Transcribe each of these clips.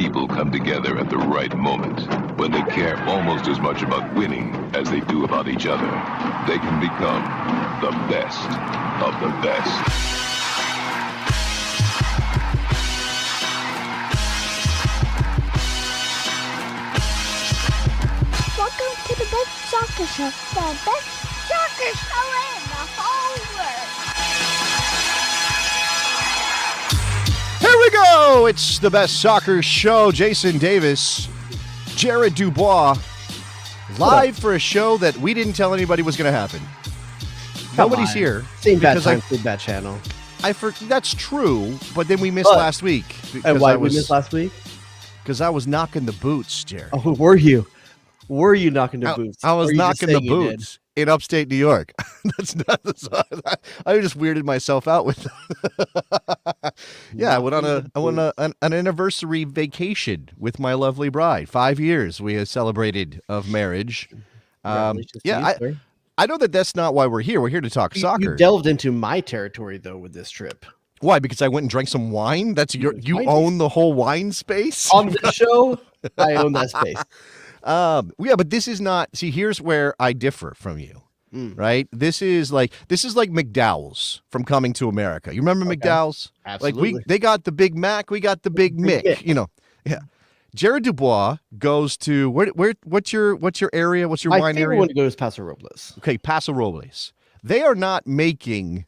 people come together at the right moment, when they care almost as much about winning as they do about each other, they can become the best of the best. To the best soccer show, the best soccer show in the whole world. Here we go! It's the best soccer show. Jason Davis, Jared Dubois, live for a show that we didn't tell anybody was going to happen. Nobody's here. Same bad time, same bad channel. That's true, but then we missed last week. And why we missed last week? Because I was knocking the boots, Jared. Oh, who were you? Were you knocking the boots? I was knocking the boots in upstate New York. That's not. I just weirded myself out with. Yeah, I went on an anniversary vacation with my lovely bride. 5 years we have celebrated of marriage. I know that's not why we're here. We're here to talk soccer. You delved into my territory though with this trip. Why? Because I went and drank some wine. You own the whole wine space on the show. I own that space. But this is not. See, here's where I differ from you. Right? This is like McDowell's from Coming to America. You remember McDowell's? Absolutely. Like they got the Big Mac, we got the Big Mick. You know, yeah. Jared Dubois goes to what's your area? What's your wine area? My favorite one to go is Paso Robles. Okay, Paso Robles. They are not making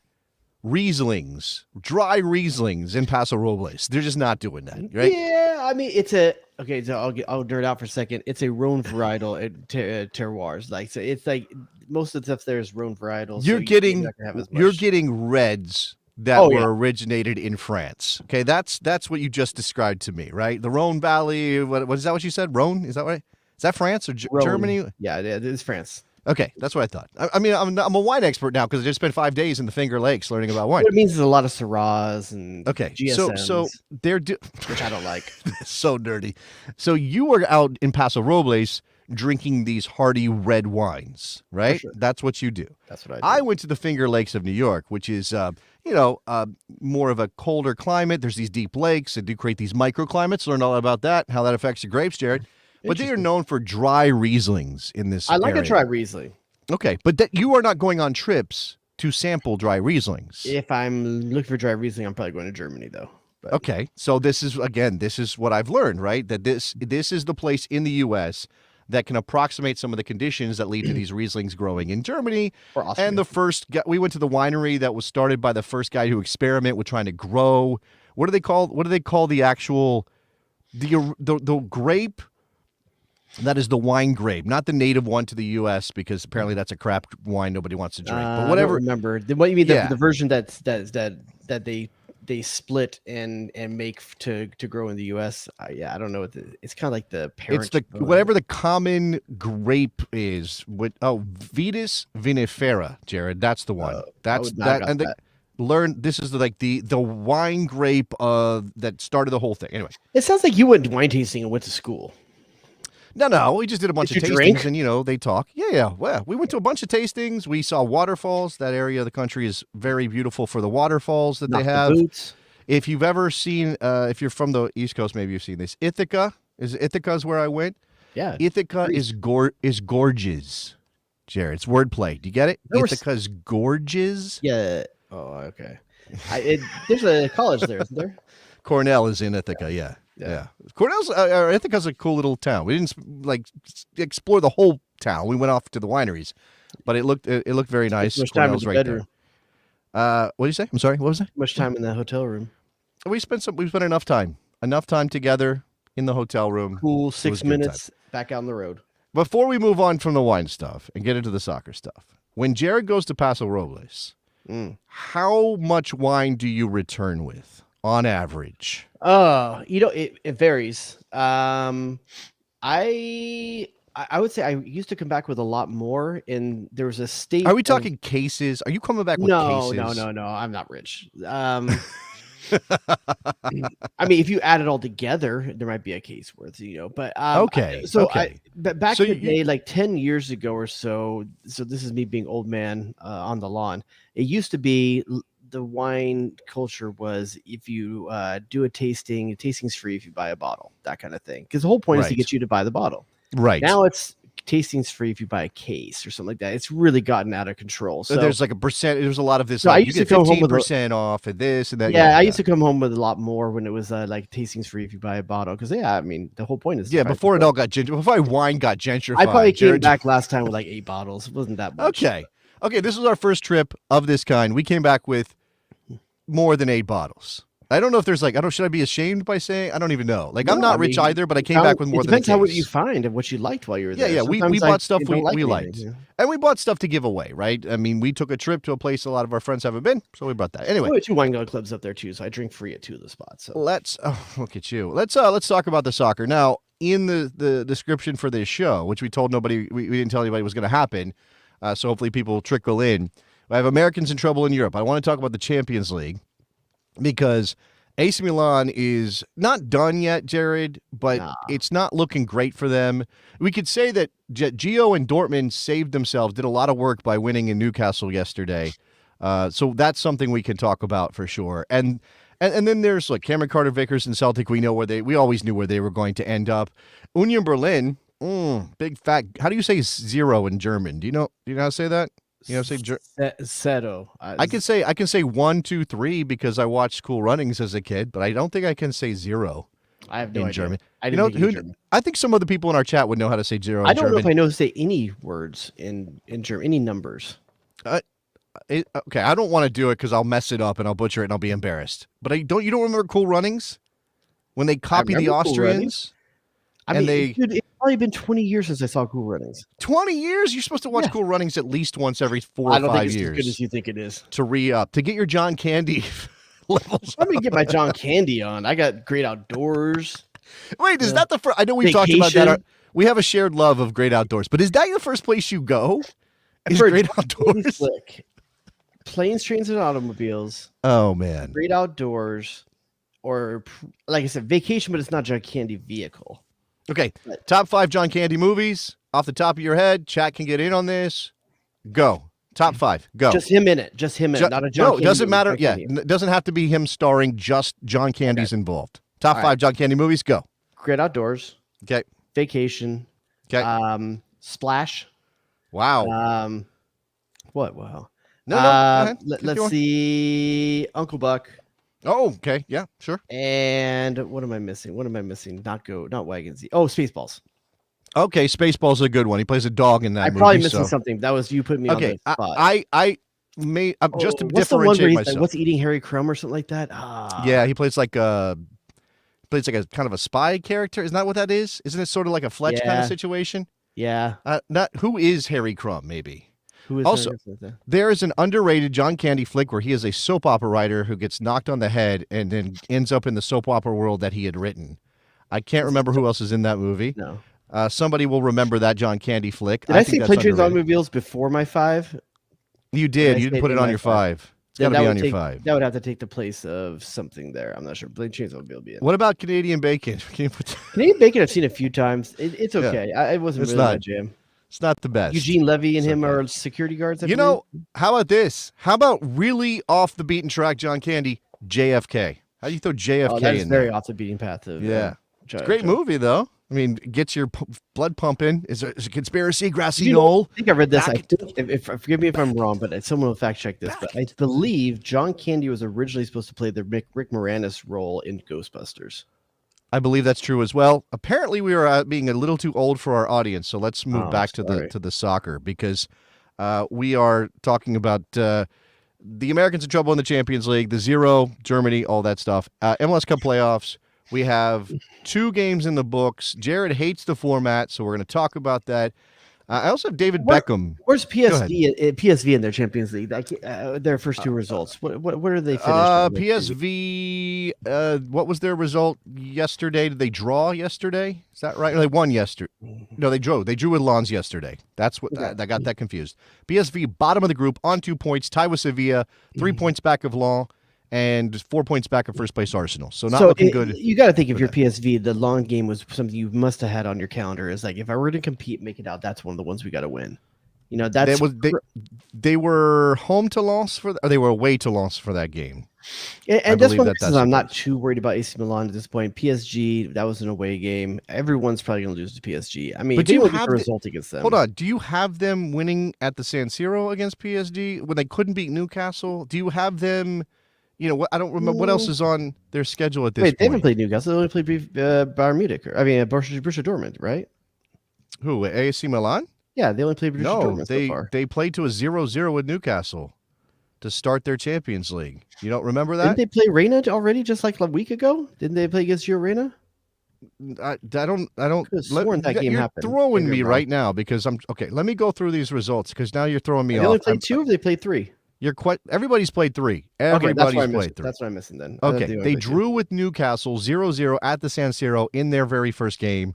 Rieslings, dry Rieslings in Paso Robles. They're just not doing that, right? Yeah, I mean okay. So I'll dirt out for a second. It's a Rhone varietal terroirs. Like so, it's like most of the stuff there is Rhone varietals. You're getting reds that were originated in France. Okay, that's what you just described to me, right? The Rhone Valley. What is that? What you said? Rhone? Is that right? Is that France or Germany? Yeah, it is France. Okay, that's what I thought. I mean, I'm a wine expert now because I just spent 5 days in the Finger Lakes learning about wine. What it means is a lot of Syrahs and GSMs, so they're which I don't like. So dirty. So you were out in Paso Robles drinking these hearty red wines, right? Sure. That's what you do. That's what I do. I went to the Finger Lakes of New York, which is more of a colder climate. There's these deep lakes that do create these microclimates. Learned all about that, how that affects the grapes, Jared. But they are known for dry Rieslings in this area. I like a dry Riesling. Okay, but you are not going on trips to sample dry Rieslings. If I'm looking for dry Riesling, I'm probably going to Germany, though. But. Okay, so this is what I've learned, right? That this is the place in the U.S. that can approximate some of the conditions that lead to these Rieslings growing in Germany. Or Austria. And we went to the winery that was started by the first guy who experimented with trying to grow. What do they call the actual the grape? That is the wine grape, not the native one to the U.S. because apparently that's a crap wine nobody wants to drink. But whatever. I don't remember what you mean. The version that they split and make to grow in the U.S. I don't know. It's kind of like the parent. It's whatever the common grape is. Vitis vinifera, Jared. That's the one. That's that. And this is the wine grape that started the whole thing. Anyway, it sounds like you went wine tasting and went to school. No, we just did a bunch of tastings drink? And, they talk. Yeah. Well, we went to a bunch of tastings. We saw waterfalls. That area of the country is very beautiful for the waterfalls that they have. Boots. If you've ever seen, if you're from the East Coast, maybe you've seen this. Ithaca's where I went. Yeah. Ithaca is gorgeous, Jared. It's wordplay. Do you get it? Ithaca's gorgeous. Yeah. Oh, okay. There's a college there, isn't there? Cornell is in Ithaca, yeah. Cornell's Ithaca's a cool little town. We didn't explore the whole town. We went off to the wineries, but it looked very nice. Much time in the bedroom. What do you say? I'm sorry. What was that? Much time in the hotel room. We spent enough time together in the hotel room. Cool. 6 minutes back out on the road. Before we move on from the wine stuff and get into the soccer stuff, when Jared goes to Paso Robles, how much wine do you return with? On average, it varies. I would say I used to come back with a lot more. And there was a state. Are we talking cases? Are you coming back with cases? No. I'm not rich. I mean, if you add it all together, there might be a case worth, but okay. Back in the day, like 10 years ago or so. So this is me being old man on the lawn. It used to be the wine culture was if you do a tasting's free if you buy a bottle, that kind of thing. Because the whole point is to get you to buy the bottle. Right. Now it's tasting's free if you buy a case or something like that. It's really gotten out of control. So there's like a percent. There's a lot of this. So like, I used you to get come home with 15% off and this and that. Yeah, I used to come home with a lot more when it was like tasting's free if you buy a bottle. Because I mean, the whole point is before it all got before wine got gentrified. I probably came back last time with like 8 bottles. It wasn't that much. Okay. This was our first trip of this kind. We came back with more than 8 bottles. I don't know if there's like, should I be ashamed by saying? I don't even know. Like, I'm not rich either, but I came back with more than a case. Depends how what you find and what you liked while you were there. Yeah. We bought stuff we liked. And we bought stuff to give away, right? I mean, we took a trip to a place a lot of our friends haven't been, so we brought that. Anyway. We have 2 wine clubs up there too, so I drink free at 2 of the spots. So. Look at you. Let's talk about the soccer. Now, in the description for this show, which we told nobody, we didn't tell anybody was going to happen, so hopefully people will trickle in. I have Americans in trouble in Europe. I want to talk about the Champions League because AC Milan is not done yet, Jared, but it's not looking great for them. We could say that Gio and Dortmund saved themselves, did a lot of work by winning in Newcastle yesterday. So that's something we can talk about for sure. And then there's like Cameron Carter-Vickers and Celtic. We always knew where they were going to end up. Union Berlin, big fat. How do you say 0 in German? Do you know how to say that? You know, say Zero. I can say 1, 2, 3 because I watched Cool Runnings as a kid, but I don't think I can say 0. I have no idea. German. I didn't German. I think some of the people in our chat would know how to say 0 in German. I don't know if I know to say any words in German, any numbers. Okay, I don't want to do it because I'll mess it up and I'll butcher it and I'll be embarrassed. But you don't remember Cool Runnings when they copy the Austrians? It's probably been 20 years since I saw Cool Runnings. 20 years? You're supposed to watch Cool Runnings at least once every 4 or 5 years. I don't think it's as good as you think it is. To re-up, to get your John Candy levels. Let me get my John Candy on. I got Great Outdoors. Wait, is that the first? I know we talked about that. We have a shared love of Great Outdoors, but is that your first place you go? Is Great Outdoors? Planes, Trains, and Automobiles. Oh, man. Great Outdoors. Or, like I said, Vacation, but it's not John Candy vehicle. Okay, top 5 John Candy movies off the top of your head. Chat can get in on this. Go. Top 5. Go. Just him in it. Not a John Candy. No, it doesn't matter. Yeah, it doesn't have to be him starring. Just John Candy's involved. Top 5 John Candy movies. Go. Great Outdoors. Okay. Vacation. Okay. Splash. Wow. What? Wow. No. Let's see. Uncle Buck. Oh, okay. Yeah, sure. And what am I missing? Not Wagon Z. Oh, Spaceballs. Okay, Spaceballs is a good one. He plays a dog in that movie. I'm probably missing something. That was you put me on the spot. Just to differentiate myself. What's Eating Harry Crumb or something like that? Yeah, he plays like a kind of a spy character. Isn't that what that is? Isn't it sort of like a Fletch kind of situation? Yeah. Who is Harry Crumb, maybe? Who is also, there is an underrated John Candy flick where he is a soap opera writer who gets knocked on the head and then ends up in the soap opera world that he had written. I can't remember who else is in that movie. No. Somebody will remember that John Candy flick. Did I say Planes, Trains, Automobiles before my 5? You did. You didn't put it on your 5. It's got to be on your 5. That would have to take the place of something there. I'm not sure. Planes, Trains, Automobiles be in. What about Canadian Bacon? Canadian Bacon I've seen a few times. It's okay. Yeah. It wasn't really my jam. It's not the best. Eugene Levy and him are security guards. How about this? How about really off the beaten track John Candy, JFK? How do you throw JFK that's in very there? off the beating path. It's a great movie, though. I mean, gets your blood pumping. Is a conspiracy, grassy knoll. I think I read this. Forgive me if I'm wrong, but someone will fact check this. But I believe John Candy was originally supposed to play the Rick Moranis role in Ghostbusters. I believe that's true as well. Apparently, we are being a little too old for our audience, so let's move back to the soccer because we are talking about the Americans in trouble in the Champions League, the 0, Germany, all that stuff. MLS Cup playoffs. We have 2 games in the books. Jared hates the format, so we're going to talk about that. I also have David Beckham. Where's PSV in their Champions League? Their first 2 results. What are they finished? PSV. What was their result yesterday? Did they draw yesterday? Is that right? They won yesterday. No, they drew. They drew with Lens yesterday. That's what I got that confused. PSV bottom of the group on 2 points, tie with Sevilla, 3 points back of Lens, and 4 points back of first place Arsenal. So looking good. You got to think if you're PSV, the long game was something you must have had on your calendar. Is like if I were to compete, make it out. That's one of the ones we got to win. That's they were home to loss or they were away to loss for that game. And that's one of the reasons I'm not too worried about AC Milan at this point. PSG, that was an away game. Everyone's probably going to lose to PSG. I mean, but do you have a result against them? Hold on. Do you have them winning at the San Siro against PSG when they couldn't beat Newcastle? Do you have them? I don't remember what else is on their schedule at this point. They haven't played Newcastle. They only played Bayern Munich. Borussia Dortmund, right? Who? AC Milan? Yeah, they only played Borussia Dortmund so far. They played to a 0-0 with Newcastle to start their Champions League. You don't remember that? Didn't they play Reina already just like a week ago? Didn't they play against Gio Reyna? I don't that game you're happened. Throwing me right now because I'm okay. Let me go through these results because now you're throwing me off. They only played 2 or they played 3? Everybody's played 3. Everybody's played 3. That's what I'm missing then. Okay, they drew with Newcastle 0-0 at the San Siro in their very first game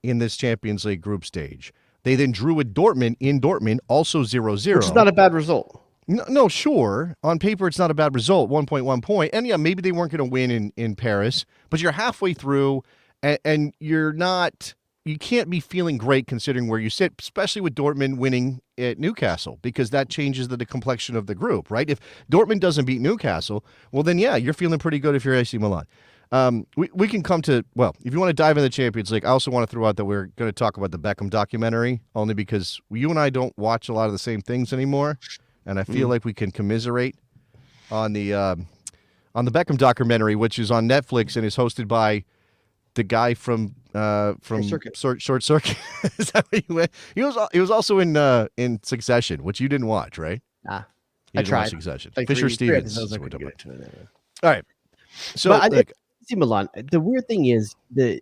in this Champions League group stage. They then drew with Dortmund in Dortmund, also 0-0. Which is not a bad result. No, sure. On paper, it's not a bad result, 1.1 point. And yeah, maybe they weren't going to win in Paris, but you're halfway through and you can't be feeling great considering where you sit, especially with Dortmund winning at Newcastle, because that changes the complexion of the group, right? If Dortmund doesn't beat Newcastle, well, then, yeah, you're feeling pretty good if you're AC Milan. We can come to, if you want to dive into the Champions League, I also want to throw out that we're going to talk about the Beckham documentary, only because you and I don't watch a lot of the same things anymore, and I feel like we can commiserate on the Beckham documentary, which is on Netflix and is hosted by the guy from Short Circuit. Is that what you went? He was also in Succession, which you didn't watch, right? I tried. Succession. Like Fisher Stevens. All right. So AC Milan. The weird thing is that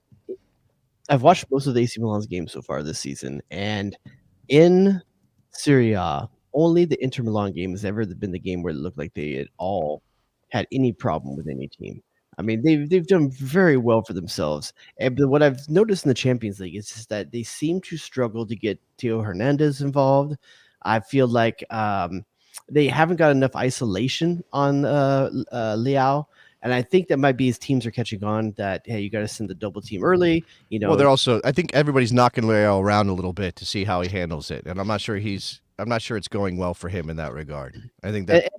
I've watched most of the AC Milan's games so far this season, and in Serie A, only the Inter Milan game has ever been the game where it looked like they at all had any problem with any team. I mean, they've done very well for themselves. But what I've noticed in the Champions League is just that they seem to struggle to get Theo Hernandez involved. I feel like they haven't got enough isolation on Leao. And I think that might be his teams are catching on that, hey, you got to send the double team early. Well, they're also, I think everybody's knocking Leao around a little bit to see how he handles it. And I'm not sure it's going well for him in that regard. I think that.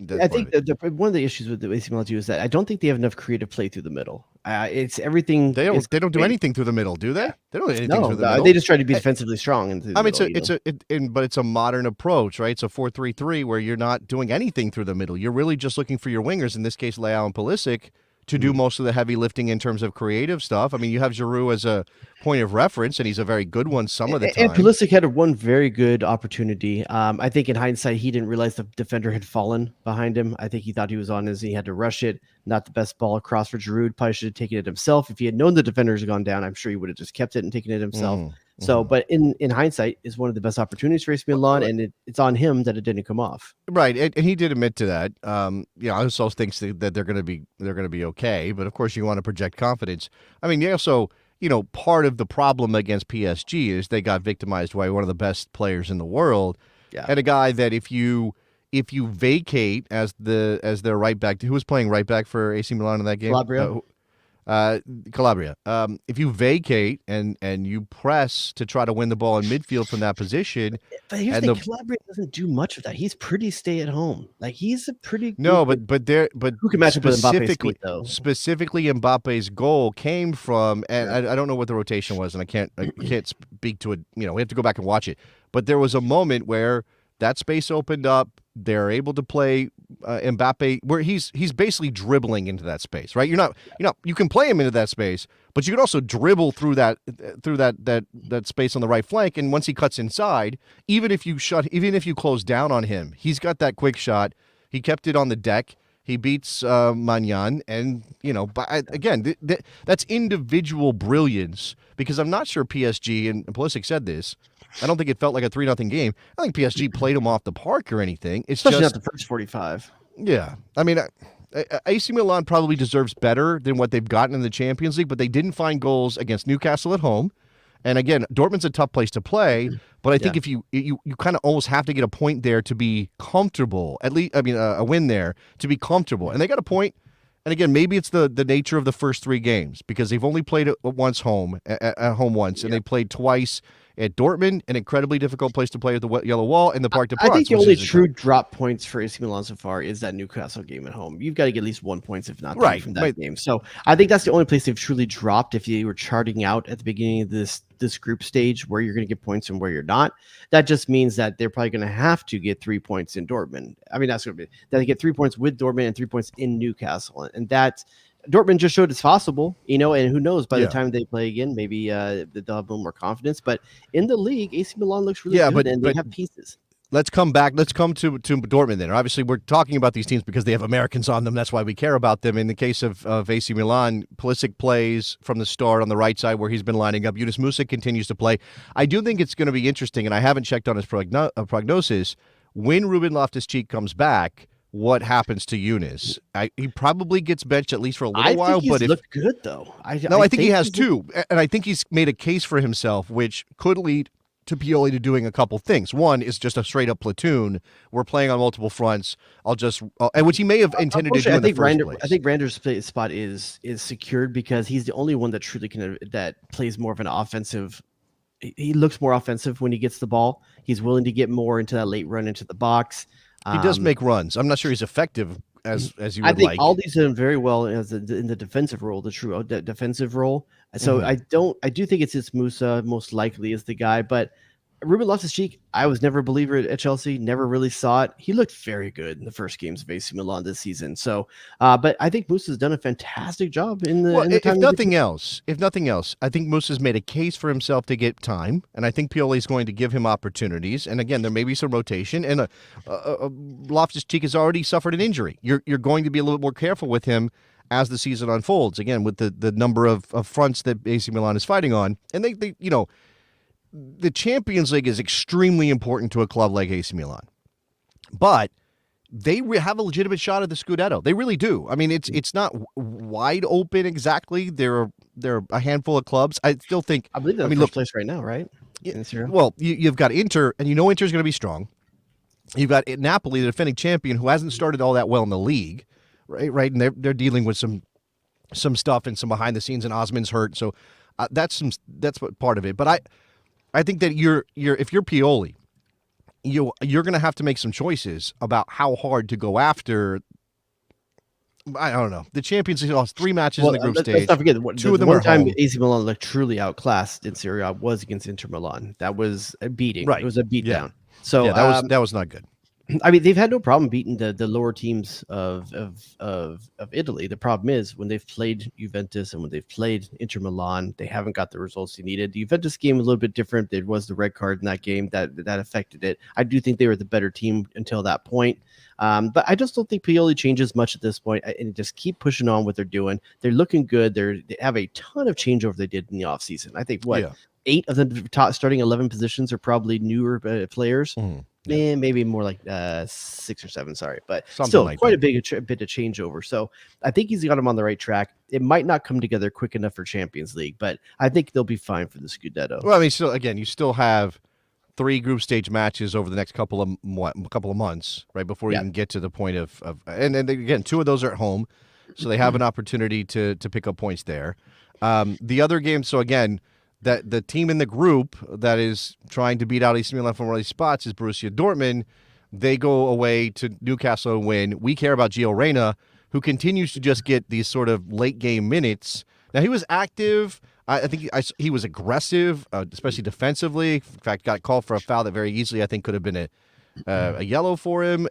One of the issues with the AC Milan too is that I don't think they have enough creative play through the middle. It's everything. They don't do anything through the middle, do they? They don't do anything through the middle. They just try to be defensively strong. But it's a modern approach, right? It's a 4-3-3 where you're not doing anything through the middle. You're really just looking for your wingers, in this case, Leao and Pulisic, to do most of the heavy lifting in terms of creative stuff. I mean, you have Giroud as a point of reference, and he's a very good one some of the time. And Pulisic had one very good opportunity. I think in hindsight, he didn't realize the defender had fallen behind him. I think he thought he was on his, he had to rush it. Not the best ball across for Giroud. Probably should have taken it himself. If he had known the defenders had gone down, I'm sure he would have just kept it and taken it himself. So, but in hindsight, is one of the best opportunities for AC Milan, and it's on him that it didn't come off. Right, and he did admit to that. I also think that they're going to be okay, but of course you want to project confidence. I mean, also, part of the problem against PSG is they got victimized by one of the best players in the world, and a guy that if you vacate as their right back, who was playing right back for AC Milan in that game? Calabria. If you vacate and you press to try to win the ball in midfield from that position, but here's the thing, Calabria doesn't do much of that. He's pretty stay at home. Like he's a pretty but who can match up with Mbappe's speed, though? Specifically, Mbappe's goal came from, and I don't know what the rotation was, and I can't speak to it. We have to go back and watch it. But there was a moment where that space opened up. They're able to play Mbappe, where he's basically dribbling into that space, right? You can play him into that space, but you can also dribble through that space on the right flank. And once he cuts inside, even if you close down on him, he's got that quick shot. He kept it on the deck. He beats Magnan, and but again, that's individual brilliance. Because I'm not sure PSG, and Pulisic said this, I don't think it felt like a 3-0 game. I think PSG played them off the park or anything. It's especially just not the first 45. Yeah, I mean, AC Milan probably deserves better than what they've gotten in the Champions League, but they didn't find goals against Newcastle at home. And again, Dortmund's a tough place to play, but I think if you kind of almost have to get a point there to be comfortable. At least, I mean, a win there to be comfortable, and they got a point. And again, maybe it's the nature of the first 3 games because they've only played at home once, and they played twice At Dortmund, an incredibly difficult place to play with the yellow wall, and the Parc des I Princes. think the only true drop points for AC Milan so far is that Newcastle game at home. You've got to get at least 1 point, if not three, from that game. So I think that's the only place they've truly dropped. If you were charting out at the beginning of this group stage where you're going to get points and where you're not, that just means that they're probably going to have to get 3 points in Dortmund. I mean, that's going to be that they get 3 points with Dortmund and 3 points in Newcastle, and that. Dortmund just showed it's possible, and who knows, by the time they play again, maybe they'll have a little more confidence. But in the league, AC Milan looks really good, and they have pieces. Let's come back. Let's come to Dortmund then. Obviously, we're talking about these teams because they have Americans on them. That's why we care about them. In the case of AC Milan, Pulisic plays from the start on the right side where he's been lining up. Yunus Musa continues to play. I do think it's going to be interesting, and I haven't checked on his prognosis. When Ruben Loftus-Cheek comes back, what happens to Yunus? He probably gets benched at least for a little while. But he's looked good though. I think he has too, and I think he's made a case for himself, which could lead to Pioli to doing a couple things. One is just a straight up platoon. We're playing on multiple fronts. And which he may have intended to do in the first place. I think Rander's spot is secured because he's the only one that truly that plays more of an offensive. He looks more offensive when he gets the ball. He's willing to get more into that late run into the box. He does make runs. I'm not sure he's effective as you would like. I think Aldi's done very well in the defensive role, the true defensive role. So I do think it's Musa most likely is the guy, but Ruben Loftus-Cheek, I was never a believer at Chelsea, never really saw it. He looked very good in the first games of AC Milan this season. So, but I think Musa's done a fantastic job in the. Well, if nothing else, I think Musa's made a case for himself to get time, and I think Pioli's going to give him opportunities. And again, there may be some rotation, and Loftus-Cheek has already suffered an injury. You're going to be a little bit more careful with him as the season unfolds. Again, with the number of fronts that AC Milan is fighting on, and they the Champions League is extremely important to a club like AC Milan, but they have a legitimate shot at the Scudetto. They really do. I mean, it's not wide open exactly. There are a handful of clubs. I still think. I believe they're in first place right now, right? Well, you've got Inter, and Inter's going to be strong. You've got Napoli, the defending champion, who hasn't started all that well in the league, right, and they're dealing with some stuff and some behind the scenes, and Osman's hurt, so that's what part of it. But I think that if you're Pioli, you're going to have to make some choices about how hard to go after. I don't know. The Champions League lost 3 matches in the group stage. Let's not forget, 2 of them are home. AC Milan looked truly outclassed in Serie A was against Inter Milan. That was a beating. Right. It was a beatdown. Yeah. So that was not good. I mean, they've had no problem beating the lower teams of Italy. The problem is when they've played Juventus and when they've played Inter Milan, they haven't got the results they needed. The Juventus game was a little bit different. There was the red card in that game that affected it. I do think they were the better team until that point. But I just don't think Pioli changes much at this point, and just keep pushing on what they're doing. They're looking good. They have a ton of changeover they did in the offseason. I think 8 of the top starting 11 positions are probably newer players. Maybe more like 6 or 7, sorry. But something still like quite a bit of changeover. So I think he's got him on the right track. It might not come together quick enough for Champions League, but I think they'll be fine for the Scudetto. Well, I mean, you still have 3 group stage matches over the next couple of months, right, before you even get to the point of and again, 2 of those are at home, so they have an opportunity to pick up points there. The other game, so again, that the team in the group that is trying to beat out AC Milan from one of these spots is Borussia Dortmund. They go away to Newcastle and win. We care about Gio Reyna, who continues to just get these sort of late game minutes. Now, he was active. I think he was aggressive, especially defensively. In fact, got called for a foul that very easily I think could have been a yellow for him.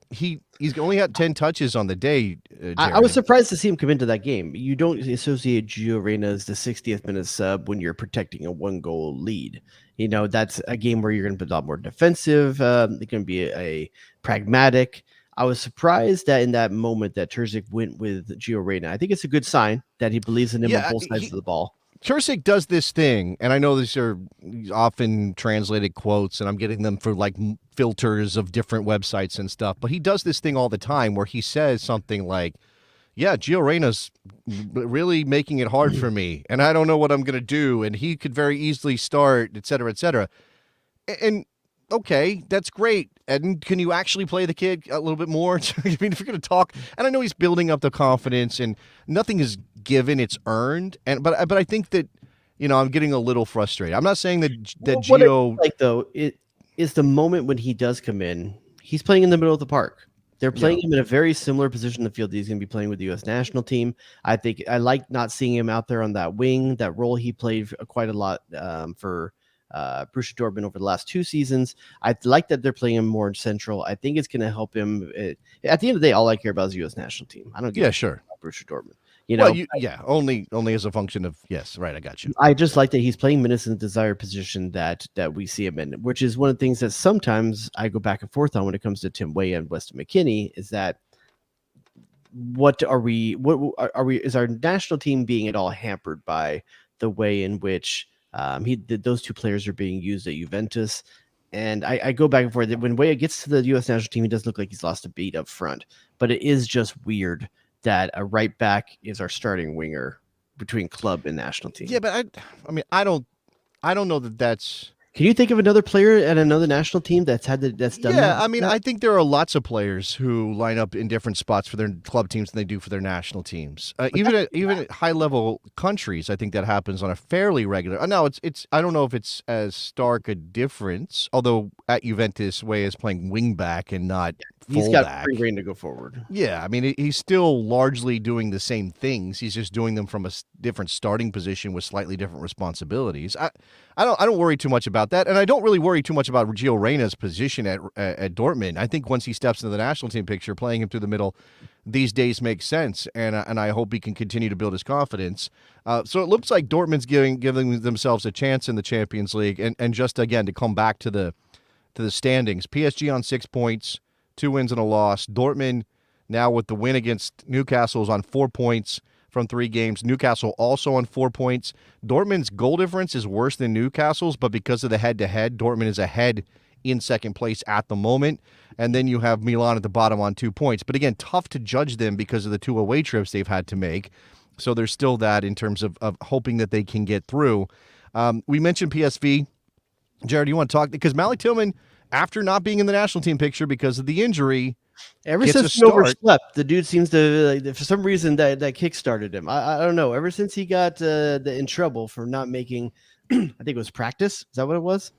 He's only had 10 touches on the day. I was surprised to see him come into that game. You don't associate Gio Reyna as the 60th minute sub when you're protecting a 1-goal lead. That's a game where you're going to be a lot more defensive. It's going to be a pragmatic. I was surprised that in that moment that Terzic went with Gio Reyna. I think it's a good sign that he believes in him on both sides of the ball. Terzic does this thing, and I know these are often translated quotes, and I'm getting them for like filters of different websites and stuff, but he does this thing all the time where he says something like, Gio Reyna's really making it hard for me, and I don't know what I'm going to do, and he could very easily start, et cetera, et cetera. And okay, that's great. And can you actually play the kid a little bit more? I mean, if you're going to talk, and I know he's building up the confidence, and nothing is given; it's earned. But I think that I'm getting a little frustrated. I'm not saying that What I Gio like though, it is the moment when he does come in. He's playing in the middle of the park. They're playing him in a very similar position in the field that he's going to be playing with the U.S. national team. I think I like not seeing him out there on that wing. That role he played quite a lot for Borussia Dortmund over the last 2 seasons. I like that they're playing him more central. I think it's going to help him. At the end of the day, all I care about is the U.S. national team. I don't give sure. about Borussia Dortmund. Only as a function of yes, right. I got you. I just like that he's playing minutes in the desired position that we see him in, which is one of the things that sometimes I go back and forth on when it comes to Tim Weah and Weston McKennie. Is that what are we? Is our national team being at all hampered by the way in which those 2 players are being used at Juventus? And I go back and forth. When Weah gets to the U.S. national team, he doesn't look like he's lost a beat up front, but it is just weird that a right back is our starting winger between club and national team. Yeah, but I don't know that that's. Can you think of another player at another national team that's done that? Yeah, I think there are lots of players who line up in different spots for their club teams than they do for their national teams. Even at high level countries, I think that happens on a fairly regular. No, it's I don't know if it's as stark a difference. Although at Juventus, Weah is playing wing back and not he's got fullback. free reign to go forward. Yeah, he's still largely doing the same things. He's just doing them from a different starting position with slightly different responsibilities. I don't worry too much about that, and I don't really worry too much about Gio Reyna's position at Dortmund. I think once he steps into the national team picture, playing him through the middle these days makes sense, and I hope he can continue to build his confidence. So it looks like Dortmund's giving themselves a chance in the Champions League, and just again to come back to the standings. PSG on 6 points, 2 wins and a loss. Dortmund now with the win against Newcastle is on 4 points from 3 games. Newcastle also on 4 points. Dortmund's goal difference is worse than Newcastle's, but because of the head-to-head, Dortmund is ahead in second place at the moment. And then you have Milan at the bottom on 2 points. But again, tough to judge them because of the 2 away trips they've had to make. So there's still that in terms of hoping that they can get through. We mentioned PSV. Jared, you want to talk? Because Malik Tillman, after not being in the national team picture because of the injury, ever since he overslept, the dude seems to, for some reason, that kick started him. I don't know. Ever since he got in trouble for not making, I think it was practice. Is that what it was?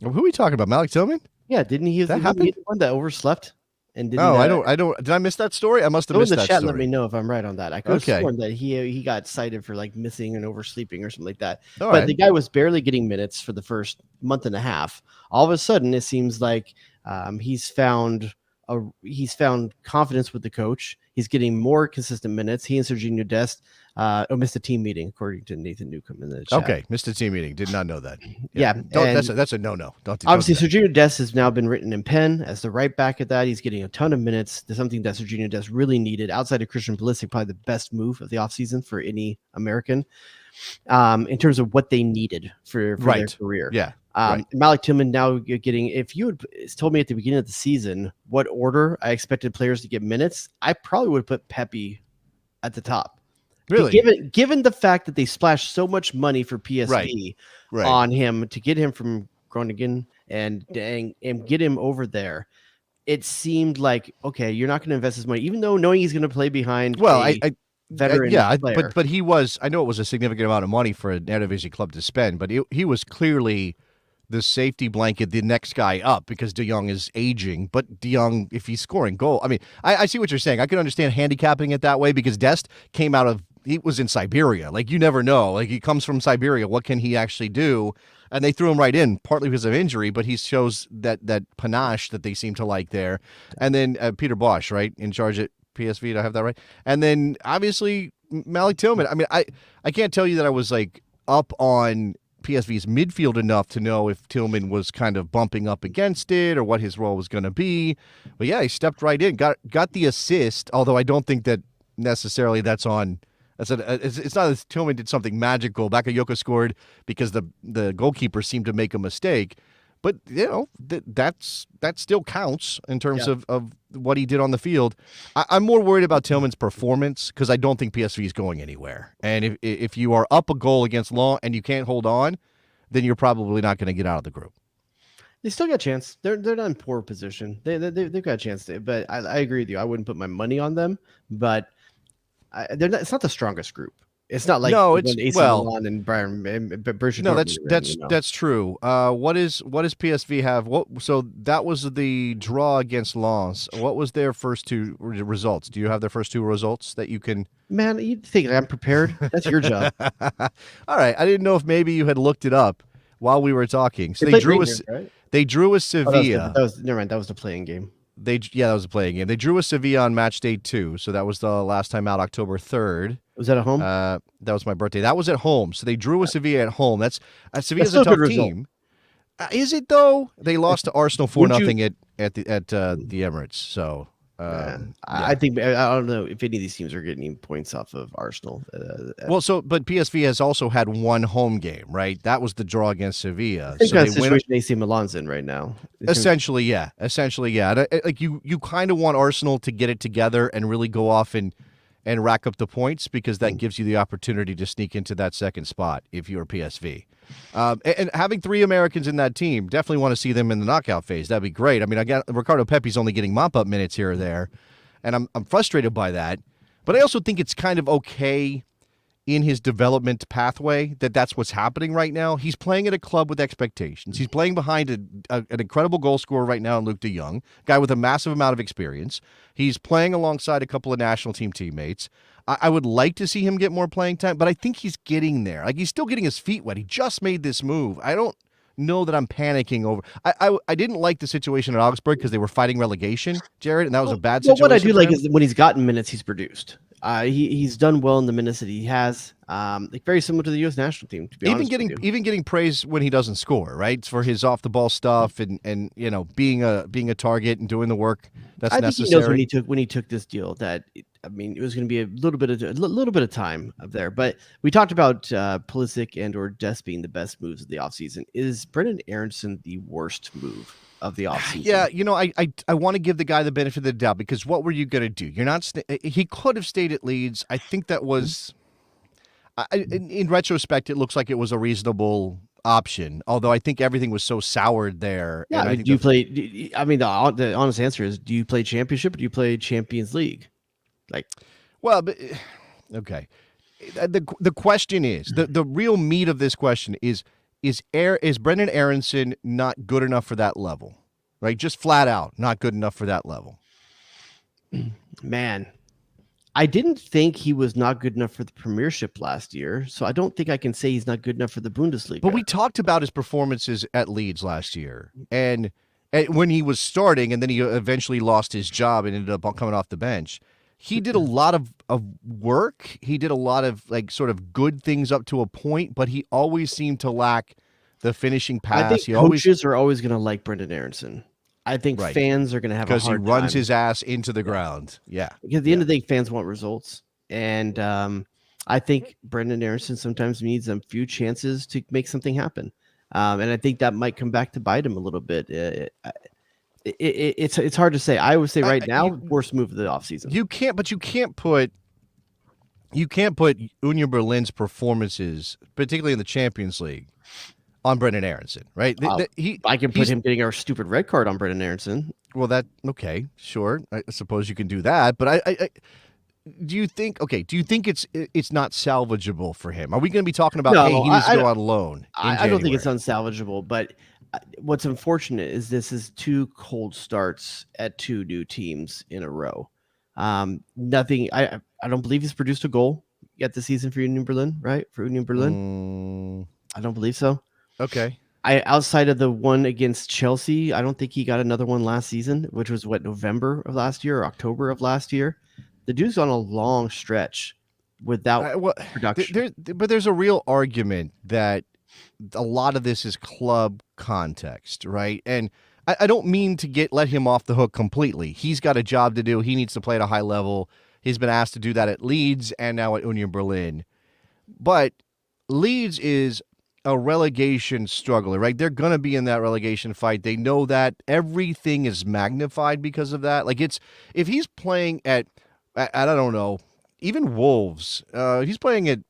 Who are we talking about? Malik Tillman? Yeah, didn't he? That happened. He the one that overslept. And I don't. Did I miss that story? I must have missed that story. Let me know if I'm right on that. I could have sworn that he got cited for like missing and oversleeping or something like that. But the guy was barely getting minutes for the first month and a half. All of a sudden, it seems like he's found confidence with the coach. He's getting more consistent minutes. He and Serginho Dest missed a team meeting, according to Nathan Newcomb in the chat. Okay, missed a team meeting. Did not know that. Yeah, that's a no-no. Obviously, Serginho Dest has now been written in pen as the right back at that. He's getting a ton of minutes. There's something that Serginho Dest really needed outside of Christian Pulisic, probably the best move of the offseason for any American in terms of what they needed for their career. Yeah. Malik Tillman now getting, if you had told me at the beginning of the season what order I expected players to get minutes, I probably would have put Pepe at the top. Really? Given the fact that they splashed so much money for PSV on him to get him from Groningen and get him over there, it seemed like, okay, you're not going to invest this money, even though knowing he's going to play behind veteran player. But he was, I know it was a significant amount of money for a Eredivisie club to spend, but he was clearly the safety blanket, the next guy up, because De Jong is aging. But De Jong, if he's scoring goal, I see what you're saying. I can understand handicapping it that way because Dest he was in Siberia. Like, you never know. Like, he comes from Siberia. What can he actually do? And they threw him right in, partly because of injury, but he shows that panache that they seem to like there. And then Peter Bosch, right, in charge at PSV. Do I have that right? And then, obviously, Malik Tillman. I can't tell you that I was, like, up on PSV's midfield enough to know if Tillman was kind of bumping up against it or what his role was going to be. But yeah, he stepped right in, got the assist, although I don't think that necessarily it's not that Tillman did something magical. Bakayoko scored because the goalkeeper seemed to make a mistake. But, that still counts in terms of what he did on the field. I'm more worried about Tillman's performance because I don't think PSV is going anywhere. And if you are up a goal against Lens and you can't hold on, then you're probably not going to get out of the group. They still got a chance. They're not in poor position. They've got a chance to. But I agree with you. I wouldn't put my money on them. But it's not the strongest group. It's not like No, he it's went AC well. Milan and Bayern and Borussia No, Dortmund. that's true. What does PSV have? So that was the draw against Lens. What was their first two results? Do you have their first two results that you can? Man, you think I'm prepared? That's your job. All right, I didn't know if maybe you had looked it up while we were talking. So They they played drew Rangers, right? They drew a Oh, Sevilla. never mind. That was the playing game. That was a playing game. They drew a Sevilla on match day 2, so that was the last time out, October 3rd. Was that at home? That was my birthday. That was at home. So they drew a Sevilla at home. That's Sevilla's still a a good tough result. team. Is it though? They lost to Arsenal 4-0 at the Emirates. So I think I don't know if any of these teams are getting points off of Arsenal. but PSV has also had one home game, right? That was the draw against Sevilla. I think So that's they the win. situation AC Milan's in right now. Essentially, yeah. Like you kind of want Arsenal to get it together and really go off and rack up the points, because that gives you the opportunity to sneak into that second spot if you're PSV. And having 3 Americans in that team, definitely want to see them in the knockout phase. That'd be great. I mean, Ricardo Pepi's only getting mop-up minutes here or there, and I'm frustrated by that. But I also think it's kind of okay in his development pathway that's what's happening right now. He's playing at a club with expectations. He's playing behind an incredible goal scorer right now in Luke de Jong, guy with a massive amount of experience. He's playing alongside a couple of national team teammates. I would like to see him get more playing time, but I think he's getting there. Like, he's still getting his feet wet. He just made this move. I don't know that I'm panicking over. I didn't like the situation at Augsburg because they were fighting relegation, Jared, and that was a bad situation. What I do for like him. is when he's gotten minutes, he's produced. He's done well in the minutes that he has. Like very similar to the U.S. national team, to be honest. Even getting praise when he doesn't score, right? For his off the ball stuff and being a target and doing the work that's necessary. He knows when he took this deal that it was going to be a little bit of time up there. But we talked about Pulisic and or Des being the best moves of the offseason. Is Brendan Aronson the worst move of the offseason? Yeah, I want to give the guy the benefit of the doubt, because what were you going to do? You're not. He could have stayed at Leeds. I think that was. In retrospect, it looks like it was a reasonable option. Although I think everything was so soured there. Yeah, and the honest answer is: do you play Championship or do you play Champions League? Okay. The question is the real meat of this question is Brendan Aronson not good enough for that level, right? Just flat out not good enough for that level. Man, I didn't think he was not good enough for the Premiership last year, so I don't think I can say he's not good enough for the Bundesliga. But we talked about his performances at Leeds last year, and when he was starting, and then he eventually lost his job and ended up coming off the bench. He did a lot of work. He did a lot of sort of good things up to a point, but he always seemed to lack the finishing pass. I think coaches are always going to like Brendan Aronson. I think fans are going to have a hard time. Because he runs his ass into the ground. Yeah. Because at the end of the day, fans want results. And I think Brendan Aronson sometimes needs a few chances to make something happen. And I think that might come back to bite him a little bit. It's hard to say. I would say right now, worst move of the offseason. You can't put Union Berlin's performances, particularly in the Champions League, on Brendan Aronson, right? I can put him getting our stupid red card on Brendan Aronson. Well, okay, sure. I suppose you can do that, but do you think it's not salvageable for him? Are we going to be talking about he needs to go on loan? I don't think it's unsalvageable, but what's unfortunate is this is 2 cold starts at 2 new teams in a row. Nothing. I don't believe he's produced a goal yet this season for Union Berlin, right? For Union Berlin, I don't believe so. Okay. Outside of the one against Chelsea, I don't think he got another one last season, which was November of last year or October of last year. The dude's on a long stretch without production. But there's a real argument that a lot of this is club context, right? And I don't mean to let him off the hook completely. He's got a job to do. He needs to play at a high level. He's been asked to do that at Leeds and now at Union Berlin. But Leeds is a relegation struggler, right? They're going to be in that relegation fight. They know that. Everything is magnified because of that. If he's playing at I don't know, even Wolves, he's playing at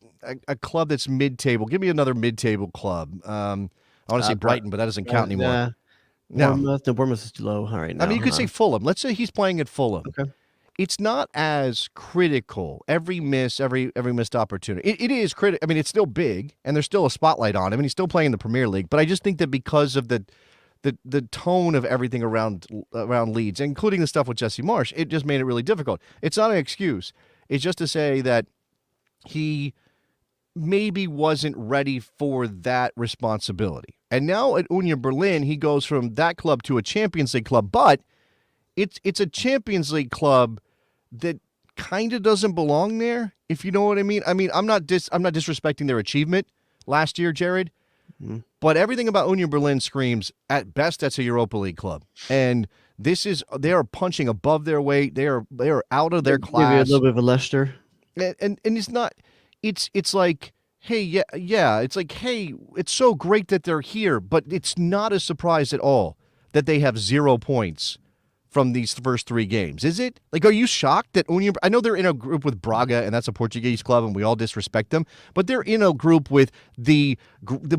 a club that's mid-table. Give me another mid-table club. I want to say Brighton, but that doesn't count anymore. Bournemouth is too low. All right, I mean, you could say Fulham. Let's say he's playing at Fulham. Okay. it's not as critical. Every miss, every missed opportunity. It is critical. I mean, it's still big, and there's still a spotlight on him, and he's still playing in the Premier League. But I just think that because of the tone of everything around Leeds, including the stuff with Jesse Marsch, it just made it really difficult. It's not an excuse. It's just to say that he maybe wasn't ready for that responsibility. And now at Union Berlin, he goes from that club to a Champions League club, but it's a Champions League club that kind of doesn't belong there, if you know what I mean. I mean, I'm not disrespecting their achievement last year, Jared, but everything about Union Berlin screams, at best, that's a Europa League club. And they are punching above their weight. They are out of their class. Maybe a little bit of a Leicester. And it's not, it's like, hey, yeah, it's like, hey, it's so great that they're here, but it's not a surprise at all that they have 0 points from these first 3 games. Is it? Like, are you shocked that Union, I know they're in a group with Braga, and that's a Portuguese club, and we all disrespect them, but they're in a group with the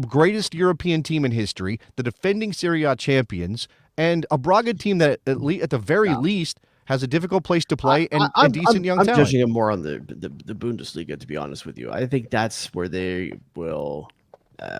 greatest European team in history, the defending Serie A champions, and a Braga team that at the very least has a difficult place to play and decent young talent. I'm judging it more on the Bundesliga, to be honest with you. I think that's where they will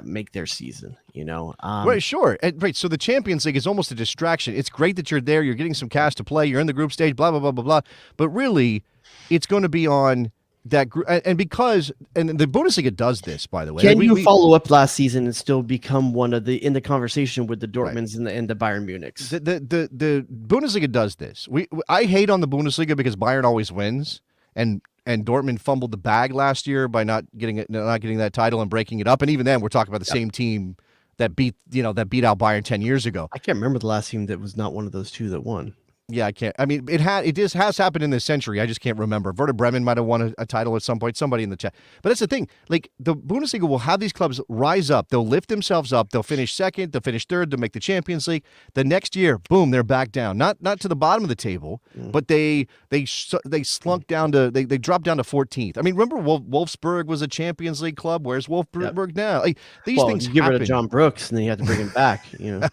make their season, you know? Right, sure. Right, so the Champions League is almost a distraction. It's great that you're there, you're getting some cash to play, you're in the group stage, blah, blah, blah, blah, blah. But really, it's going to be on that group. And the Bundesliga does this, by the way. Can you follow up last season and still become one of in the conversation with the Dortmunds and the Bayern Munichs? The Bundesliga does this. I hate on the Bundesliga because Bayern always wins, and Dortmund fumbled the bag last year by not getting that title and breaking it up. And even then, we're talking about the same team that beat out Bayern 10 years ago. I can't remember the last team that was not one of those two that won. Yeah, I can't. I mean, it has happened in this century. I just can't remember. Werder Bremen might have won a title at some point. Somebody in the chat. But that's the thing. Like, the Bundesliga will have these clubs rise up. They'll lift themselves up. They'll finish second. They'll finish third. They'll make the Champions League. The next year, boom, they're back down. Not to the bottom of the table, but they slunk down to they dropped down to 14th. I mean, remember Wolfsburg was a Champions League club. Where's Wolfsburg now? Like, these things you give happen. it to John Brooks, and then you have to bring him back. You know.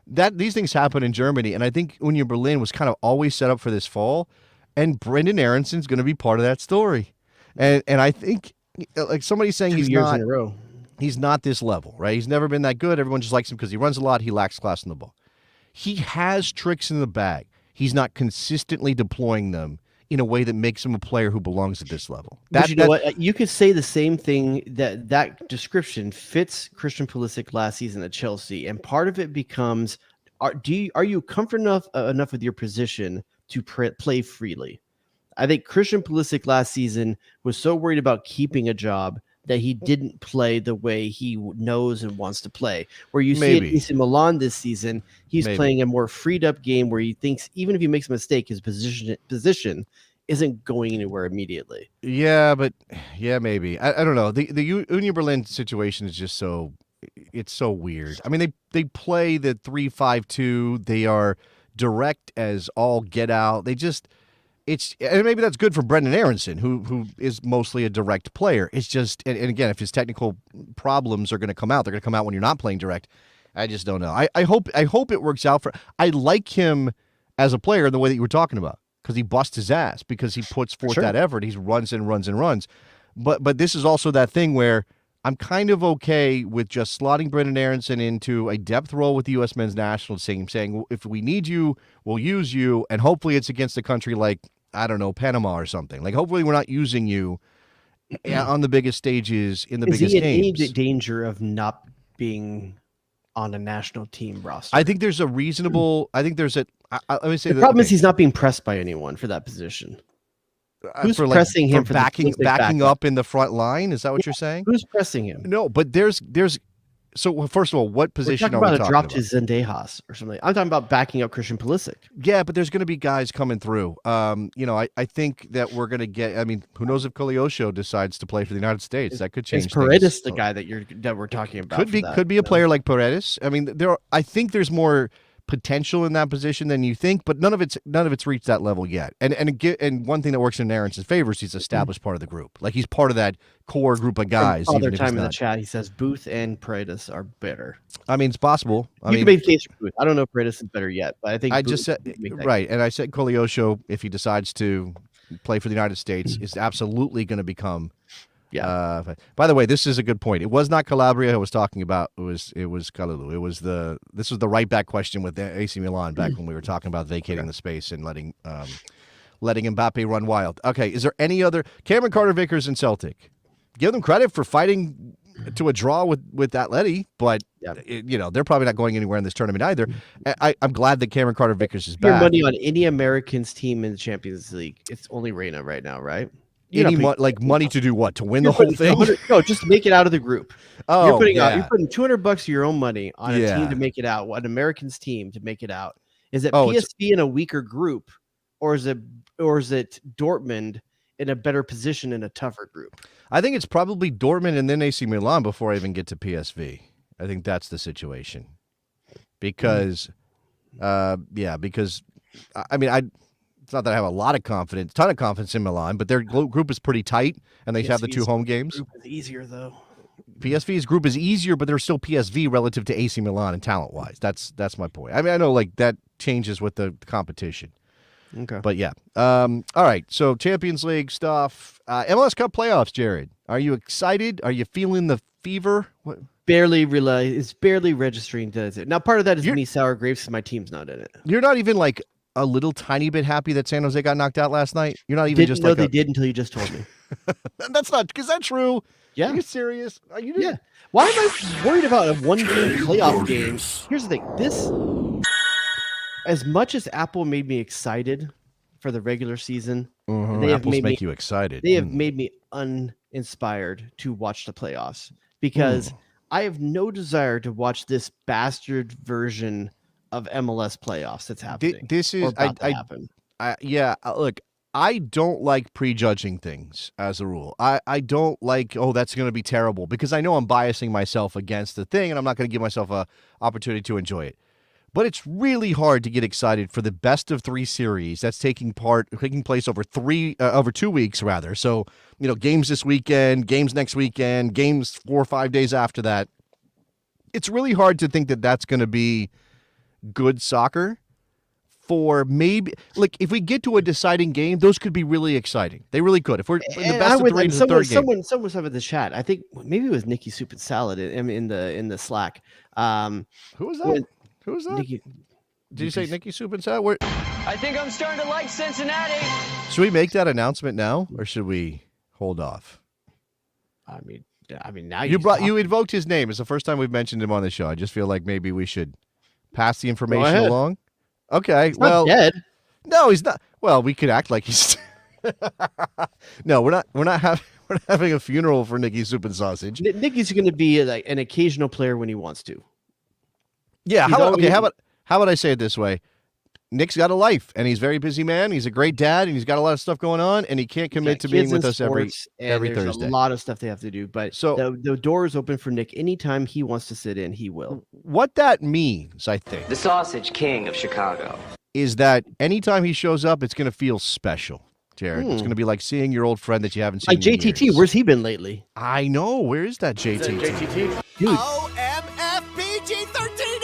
These things happen in Germany, and I think Union Berlin was kind of always set up for this fall, and Brendan Aronson's going to be part of that story. And I think, like, somebody's saying Two years in a row. He's not this level, right? He's never been that good. Everyone just likes him because he runs a lot. He lacks class in the ball. He has tricks in the bag. He's not consistently deploying them in a way that makes him a player who belongs at this level. But you know what? You could say the same thing, that description fits Christian Pulisic last season at Chelsea, and part of it becomes, are you comfortable enough with your position to play freely? I think Christian Pulisic last season was so worried about keeping a job that he didn't play the way he knows and wants to play. Where you see at AC Milan this season, he's playing a more freed up game where he thinks even if he makes a mistake, his position isn't going anywhere immediately. Yeah, maybe. I don't know. The Union Berlin situation is just it's so weird. I mean, they play the 3-5-2. They are direct as all get out. And maybe that's good for Brendan Aronson, who is mostly a direct player. It's just, and again, if his technical problems are going to come out, they're going to come out when you're not playing direct. I just don't know. I hope it works out I like him as a player in the way that you were talking about, because he busts his ass, because he puts forth that effort. He runs and runs and runs. But this is also that thing where I'm kind of okay with just slotting Brendan Aronson into a depth role with the U.S. men's national team, saying, if we need you, we'll use you, and hopefully it's against a country like, I don't know, Panama or something. Like, hopefully we're not using you on the biggest stages in the biggest games. Is he in any danger of not being on a national team roster? I think there's a reasonable. I think there's a. Let me say the problem is he's not being pressed by anyone for that position. Who's pressing him for backing up in the front line? Is that what you're saying? Who's pressing him? No, but there's. So first of all, what position are we talking about? Drop to Zendejas or something. I'm talking about backing up Christian Pulisic. Yeah, but there's going to be guys coming through. I think that we're going to get. I mean, who knows if Koleosho decides to play for the United States? That could change. Is Paredes the guy that we're talking about? Could be a player like Paredes. I mean, I think there's more potential in that position than you think, but none of it's reached that level yet. And one thing that works in Aarons' favor is he's established part of the group. Like he's part of that core group of guys. All their time in the chat, he says Booth and Paredes are better. I mean, it's possible. You can make a case for Booth. I don't know if Paredes is better yet, but I think I just said right, and I said Koleosho, if he decides to play for the United States, is absolutely going to become. Yeah. By the way, this is a good point. It was not Calabria I was talking about. It was Kalulu. This was the right back question with the AC Milan back when we were talking about vacating the space and letting Mbappe run wild. Okay, is there any other Cameron Carter-Vickers and Celtic? Give them credit for fighting to a draw with Atleti, but they're probably not going anywhere in this tournament either. I'm glad that Cameron Carter-Vickers is back. Your money on any Americans team in the Champions League? It's only Reina right now, right? Money to do what? To win the whole thing? No, just to make it out of the group. Oh, you're putting $200 of your own money on a team to make it out. An Americans team to make it out. Is it PSV in a weaker group, or is it Dortmund in a better position in a tougher group? I think it's probably Dortmund and then AC Milan before I even get to PSV. I think that's the situation. Because, I mean, it's not that I have a ton of confidence in Milan, but their group is pretty tight, and they have the 2 home games. Group is easier though. PSV's group is easier, but they're still PSV relative to AC Milan and talent-wise. That's my point. I mean, I know that changes with the competition. Okay, but yeah. All right. So Champions League stuff, MLS Cup playoffs. Jared, are you excited? Are you feeling the fever? What? It's barely registering. Does it now? Part of that is me sour grapes because my team's not in it. You're not even a little tiny bit happy that San Jose got knocked out last night? You're not even Didn't know they did until you just told me. That's not, is that true? Yeah. Are you serious? Are you? Yeah. Why am I worried about a one-game playoff game? Here's the thing. As much as Apple made me excited for the regular season, they have made you excited. They have made me uninspired to watch the playoffs because I have no desire to watch this bastard version of MLS playoffs that's happening. This is happen. Look, I don't like prejudging things as a rule. I don't like, that's going to be terrible, because I know I'm biasing myself against the thing, and I'm not going to give myself a opportunity to enjoy it. But it's really hard to get excited for the best of 3 series that's taking place over 2 weeks rather. So, games this weekend, games next weekend, games 4 or 5 days after that. It's really hard to think that that's going to be good soccer. For maybe, if we get to a deciding game, those could be really exciting. They really could. If we're in the best of 3 in the third game. Someone was up in the chat. I think maybe it was Nicky Soup and Salad in the Slack. Who was that? Who was that? Nicky, did you say Nicky Soup and Salad? I think I'm starting to like Cincinnati. Should we make that announcement now, or should we hold off? I mean, now you invoked his name. It's the first time we've mentioned him on the show. I just feel like maybe we should pass the information along. Okay, he's not dead. No, he's not. Well, we could act like he's. No, we're not having a funeral for Nicky Soup and Sausage. Nicky's going to be like an occasional player when he wants to. Yeah. How about I say it this way? Nick's got a life, and he's a very busy man. He's a great dad, and he's got a lot of stuff going on, and he can't commit to being with us every there's Thursday. A lot of stuff they have to do, but so the door is open for Nick. Anytime he wants to sit in, he will. What that means, I think, the Sausage King of Chicago, is that anytime he shows up, it's going to feel special, Jared. It's going to be like seeing your old friend that you haven't seen. Like JTT, years. Where's he been lately? I know. Where is that JTT? Dude. OMFPG-13,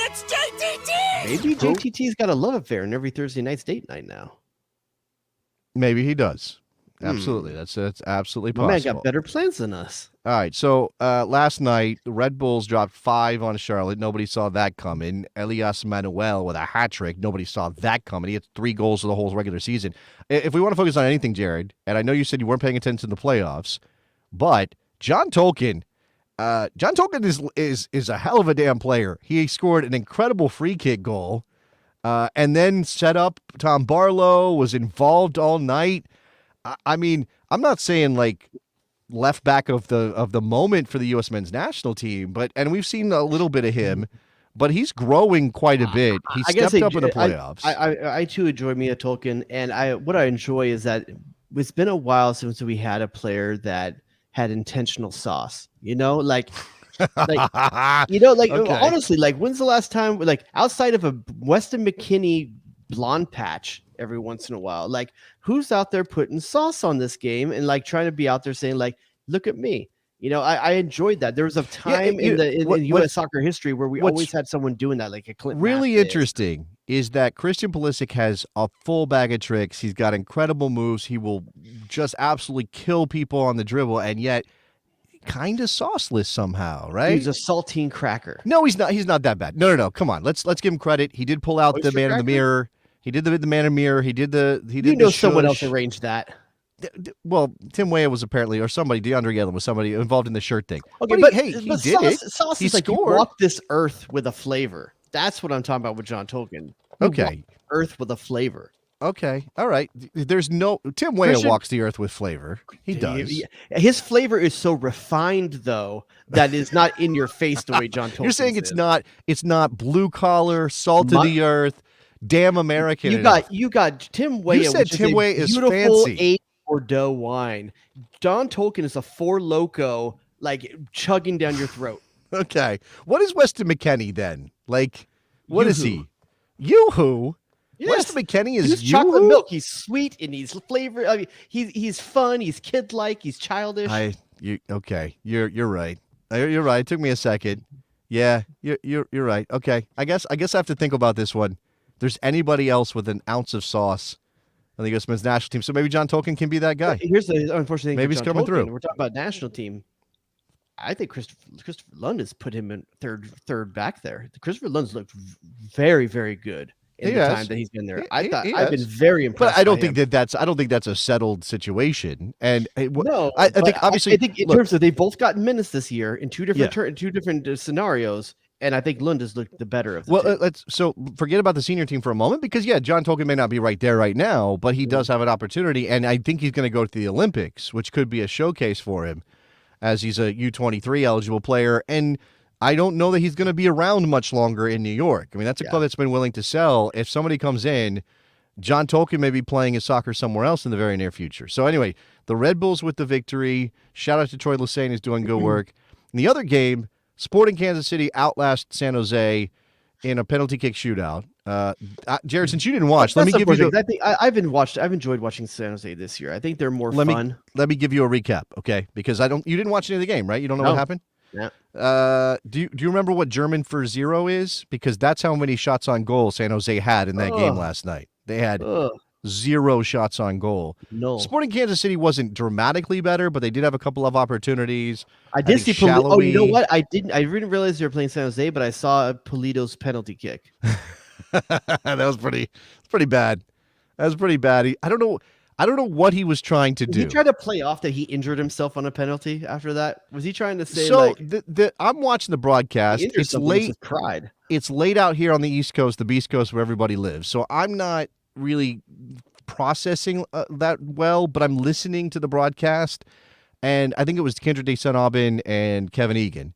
it's JTT! Maybe JTT's got a love affair, and every Thursday night's date night now. Maybe he does. Absolutely. That's absolutely possible. My man got better plans than us. All right. So last night, the Red Bulls dropped 5 on Charlotte. Nobody saw that coming. Elias Manuel with a hat trick. Nobody saw that coming. He had 3 goals for the whole regular season. If we want to focus on anything, Jared, and I know you said you weren't paying attention to the playoffs, but John Tolkien is a hell of a damn player. He scored an incredible free kick goal, and then set up Tom Barlow, was involved all night. I mean, I'm not saying like left back of the moment for the U.S. men's national team, and we've seen a little bit of him, but he's growing quite a bit. He stepped up in the playoffs. I too enjoy Mia Tolkien, and what I enjoy is that it's been a while since we had a player that had intentional sauce. Like Like, Okay. honestly, like, when's the last time, like, outside of a Weston McKennie blonde patch every once in a while, like, who's out there putting sauce on this game and like trying to be out there saying like, look at me. I enjoyed that. There was a time in U.S. soccer history where we always had someone doing that, like a Clint. Really Mathis. interesting is that Christian Pulisic has a full bag of tricks. He's got incredible moves. He will just absolutely kill people on the dribble, and yet kind of sauceless somehow, right? He's a saltine cracker. No, he's not. He's not that bad. No. Come on. Let's give him credit. He did pull out the man in the mirror. He did the man in the mirror. He did someone else arranged that. Well, Tim Weah was apparently, or somebody, DeAndre Yellen was somebody involved in the shirt thing. Okay, but he did it. Sauce he is like scored. you walk this earth with a flavor. That's what I'm talking about with John Tolkien. Okay. Earth with a flavor. Okay. All right. There's no Tim Weah walks the earth with flavor. He does. His flavor is so refined, though, that is not in your face the way John Tolkien. You're saying it's not blue collar, salt of the earth, damn American. You got Tim Weah. You said Tim Weah is beautiful fancy. Aged Bordeaux wine. John Tolkien is a Four Loko, like chugging down your throat. Okay. What is Weston McKennie then? Like, what is he? Yoo-hoo? Yes. Weston McKennie is he's chocolate milk. He's sweet and he's flavored. I mean, he's fun. He's kid-like. He's childish. Okay. You're right. You're right. It took me a second. Yeah, you're right. Okay. I guess I have to think about this one. If there's anybody else with an ounce of sauce on the U.S. men's national team, so maybe John Tolkien can be that guy. Here's the unfortunate thing. Maybe he's coming through. We're talking about national team. I think Christopher Lund's put him in third back there. Christopher Lund's looked very, very good in the time that he's been there. I've been very impressed. But I don't think that's a settled situation. And no, I think obviously, I think in terms of they both got minutes this year in two different scenarios. And I think Lund has looked the better of the two. Let's forget about the senior team for a moment because John Tolkien may not be right there right now, but he does have an opportunity, and I think he's going to go to the Olympics, which could be a showcase for him, as he's a U23 eligible player, and I don't know that he's going to be around much longer in New York. I mean, that's a club that's been willing to sell. If somebody comes in, John Tolkien may be playing his soccer somewhere else in the very near future. So anyway, the Red Bulls with the victory. Shout out to Troy Lesesne, who's doing good work. In the other game, Sporting Kansas City outlast San Jose in a penalty kick shootout. Jared, since you didn't watch, let me give you I've enjoyed watching San Jose this year. I think they're more fun. Let me give you a recap, okay? Because you didn't watch any of the game, right? You don't know what happened? Yeah. Do you remember what German for zero is? Because that's how many shots on goal San Jose had in that game last night. They had 0 shots on goal. No. Sporting Kansas City wasn't dramatically better, but they did have a couple of opportunities. I did see Polito. You know what? I didn't realize they were playing San Jose, but I saw Polito's penalty kick. That was pretty bad. That was pretty bad. I don't know what he was trying to do. He tried to play off that he injured himself on a penalty after that. Was he trying to say I'm watching the broadcast. It's late. Pride. It's late out here on the East Coast, the Beast Coast, where everybody lives. So I'm not really processing that well, but I'm listening to the broadcast, and I think it was Kendra De St. Aubin and Kevin Egan,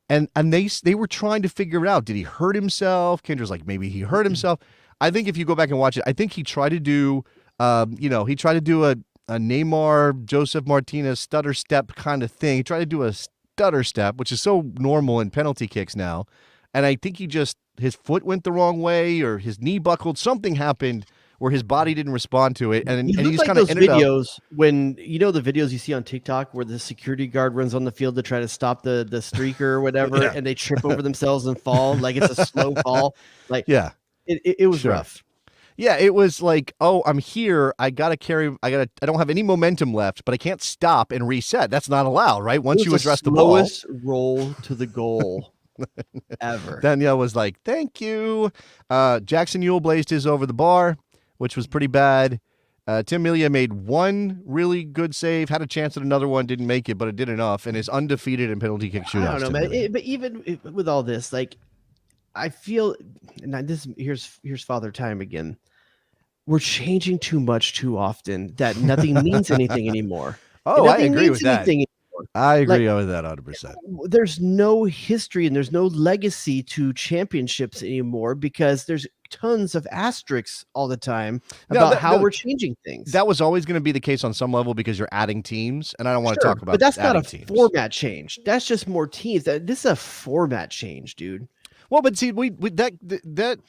and they were trying to figure out, did he hurt himself? Kendra's like, maybe he hurt himself. I think if you go back and watch it, I think he tried to do, a Neymar, Joseph Martinez stutter step kind of thing. He tried to do a stutter step, which is so normal in penalty kicks now, and I think his foot went the wrong way or his knee buckled. Something happened where his body didn't respond to it, and he's like kind of ended videos when the videos you see on TikTok where the security guard runs on the field to try to stop the streaker or whatever, and they trip over themselves and fall like it's a slow fall. Like it was rough. Yeah, it was like, I'm here. I don't have any momentum left, but I can't stop and reset. That's not allowed, right? Once you address the ball, slowest roll to the goal ever. Danielle was like, "Thank you." Jackson Ewell blazed his over the bar, which was pretty bad. Tim Melia made one really good save, had a chance at another one, didn't make it, but it did enough, and is undefeated in penalty kick shootouts. I don't know, man. But even with all this, like, I feel, and here's Father Time again. We're changing too much too often that nothing means anything anymore. I agree with that. I agree with that 100%. There's no history and there's no legacy to championships anymore because there's tons of asterisks all the time about how we're changing things. That was always going to be the case on some level because you're adding teams, and I don't want to talk about. But that's not a teams. Format change. That's just more teams. This is a format change, dude. Well, but see, that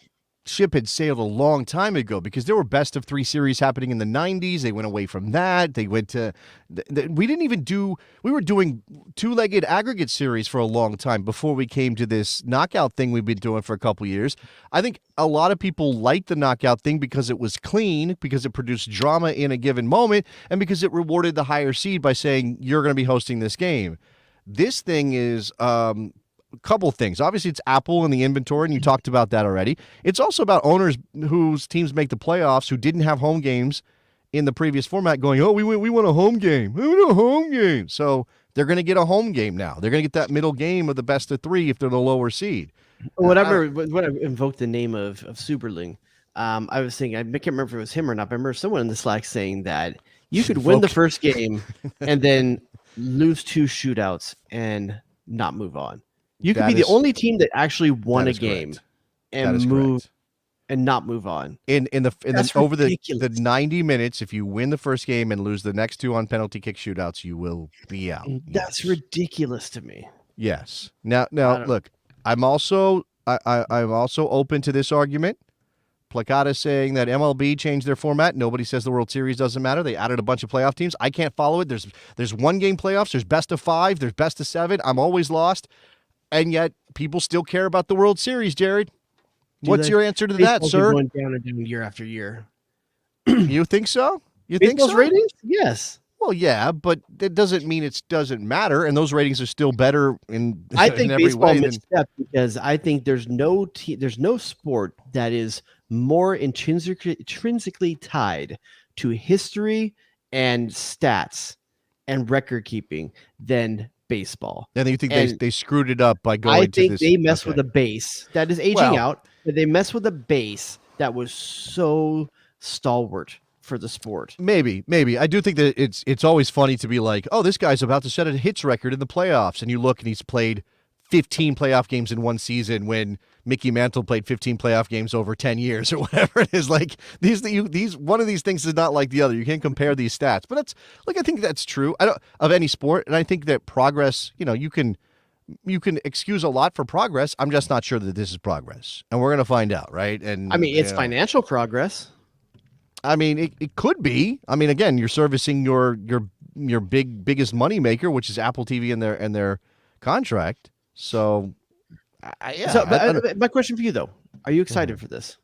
ship had sailed a long time ago because there were best of 3 series happening in the 90s. They went away from that. They went to we were doing 2-legged aggregate series for a long time before we came to this knockout thing we've been doing for a couple years. I think a lot of people liked the knockout thing because it was clean, because it produced drama in a given moment, and because it rewarded the higher seed by saying you're going to be hosting this game. This thing is couple things. Obviously, it's Apple and the inventory, and you talked about that already. It's also about owners whose teams make the playoffs who didn't have home games in the previous format going, oh, we want a home game. We want a home game. So they're going to get a home game now. They're going to get that middle game of the best of 3 if they're the lower seed. When I invoked the name of Superling, I was thinking, I can't remember if it was him or not, but I remember someone in the Slack saying that you could win the first game and then lose 2 shootouts and not move on. You could be the only team that actually won a game and move and not move on. Over the 90 minutes, if you win the first game and lose the next 2 on penalty kick shootouts, you will be out. That's ridiculous to me. Yes. Now look, I'm also open to this argument. Placata saying that MLB changed their format. Nobody says the World Series doesn't matter. They added a bunch of playoff teams. I can't follow it. There's 1-game playoffs. There's best of 5. There's best of 7. I'm always lost. And yet people still care about the World Series, Jared. What's your answer to that, sir? Going down and down year after year. You think so? You think so? Ratings? Yes. Well, yeah, but that doesn't mean it doesn't matter, and those ratings are still better in every way. Because I think there's no sport that is more intrinsically tied to history and stats and record keeping than baseball. And you think they screwed it up by going to this? I think they messed with a base that is aging out, but they messed with a base that was so stalwart for the sport. Maybe. I do think that it's always funny to be like, oh, this guy's about to set a hits record in the playoffs, and you look and he's played 15 playoff games in one season when Mickey Mantle played 15 playoff games over 10 years or whatever it is. Like these one of these things is not like the other. You can't compare these stats, but that's like, I think that's true. Of any sport. And I think that progress, you can excuse a lot for progress. I'm just not sure that this is progress, and we're going to find out. Right. And I mean, it's financial progress. I mean, it could be. I mean, again, you're servicing your biggest moneymaker, which is Apple TV and their contract. So, my question for you, though, are you excited for this?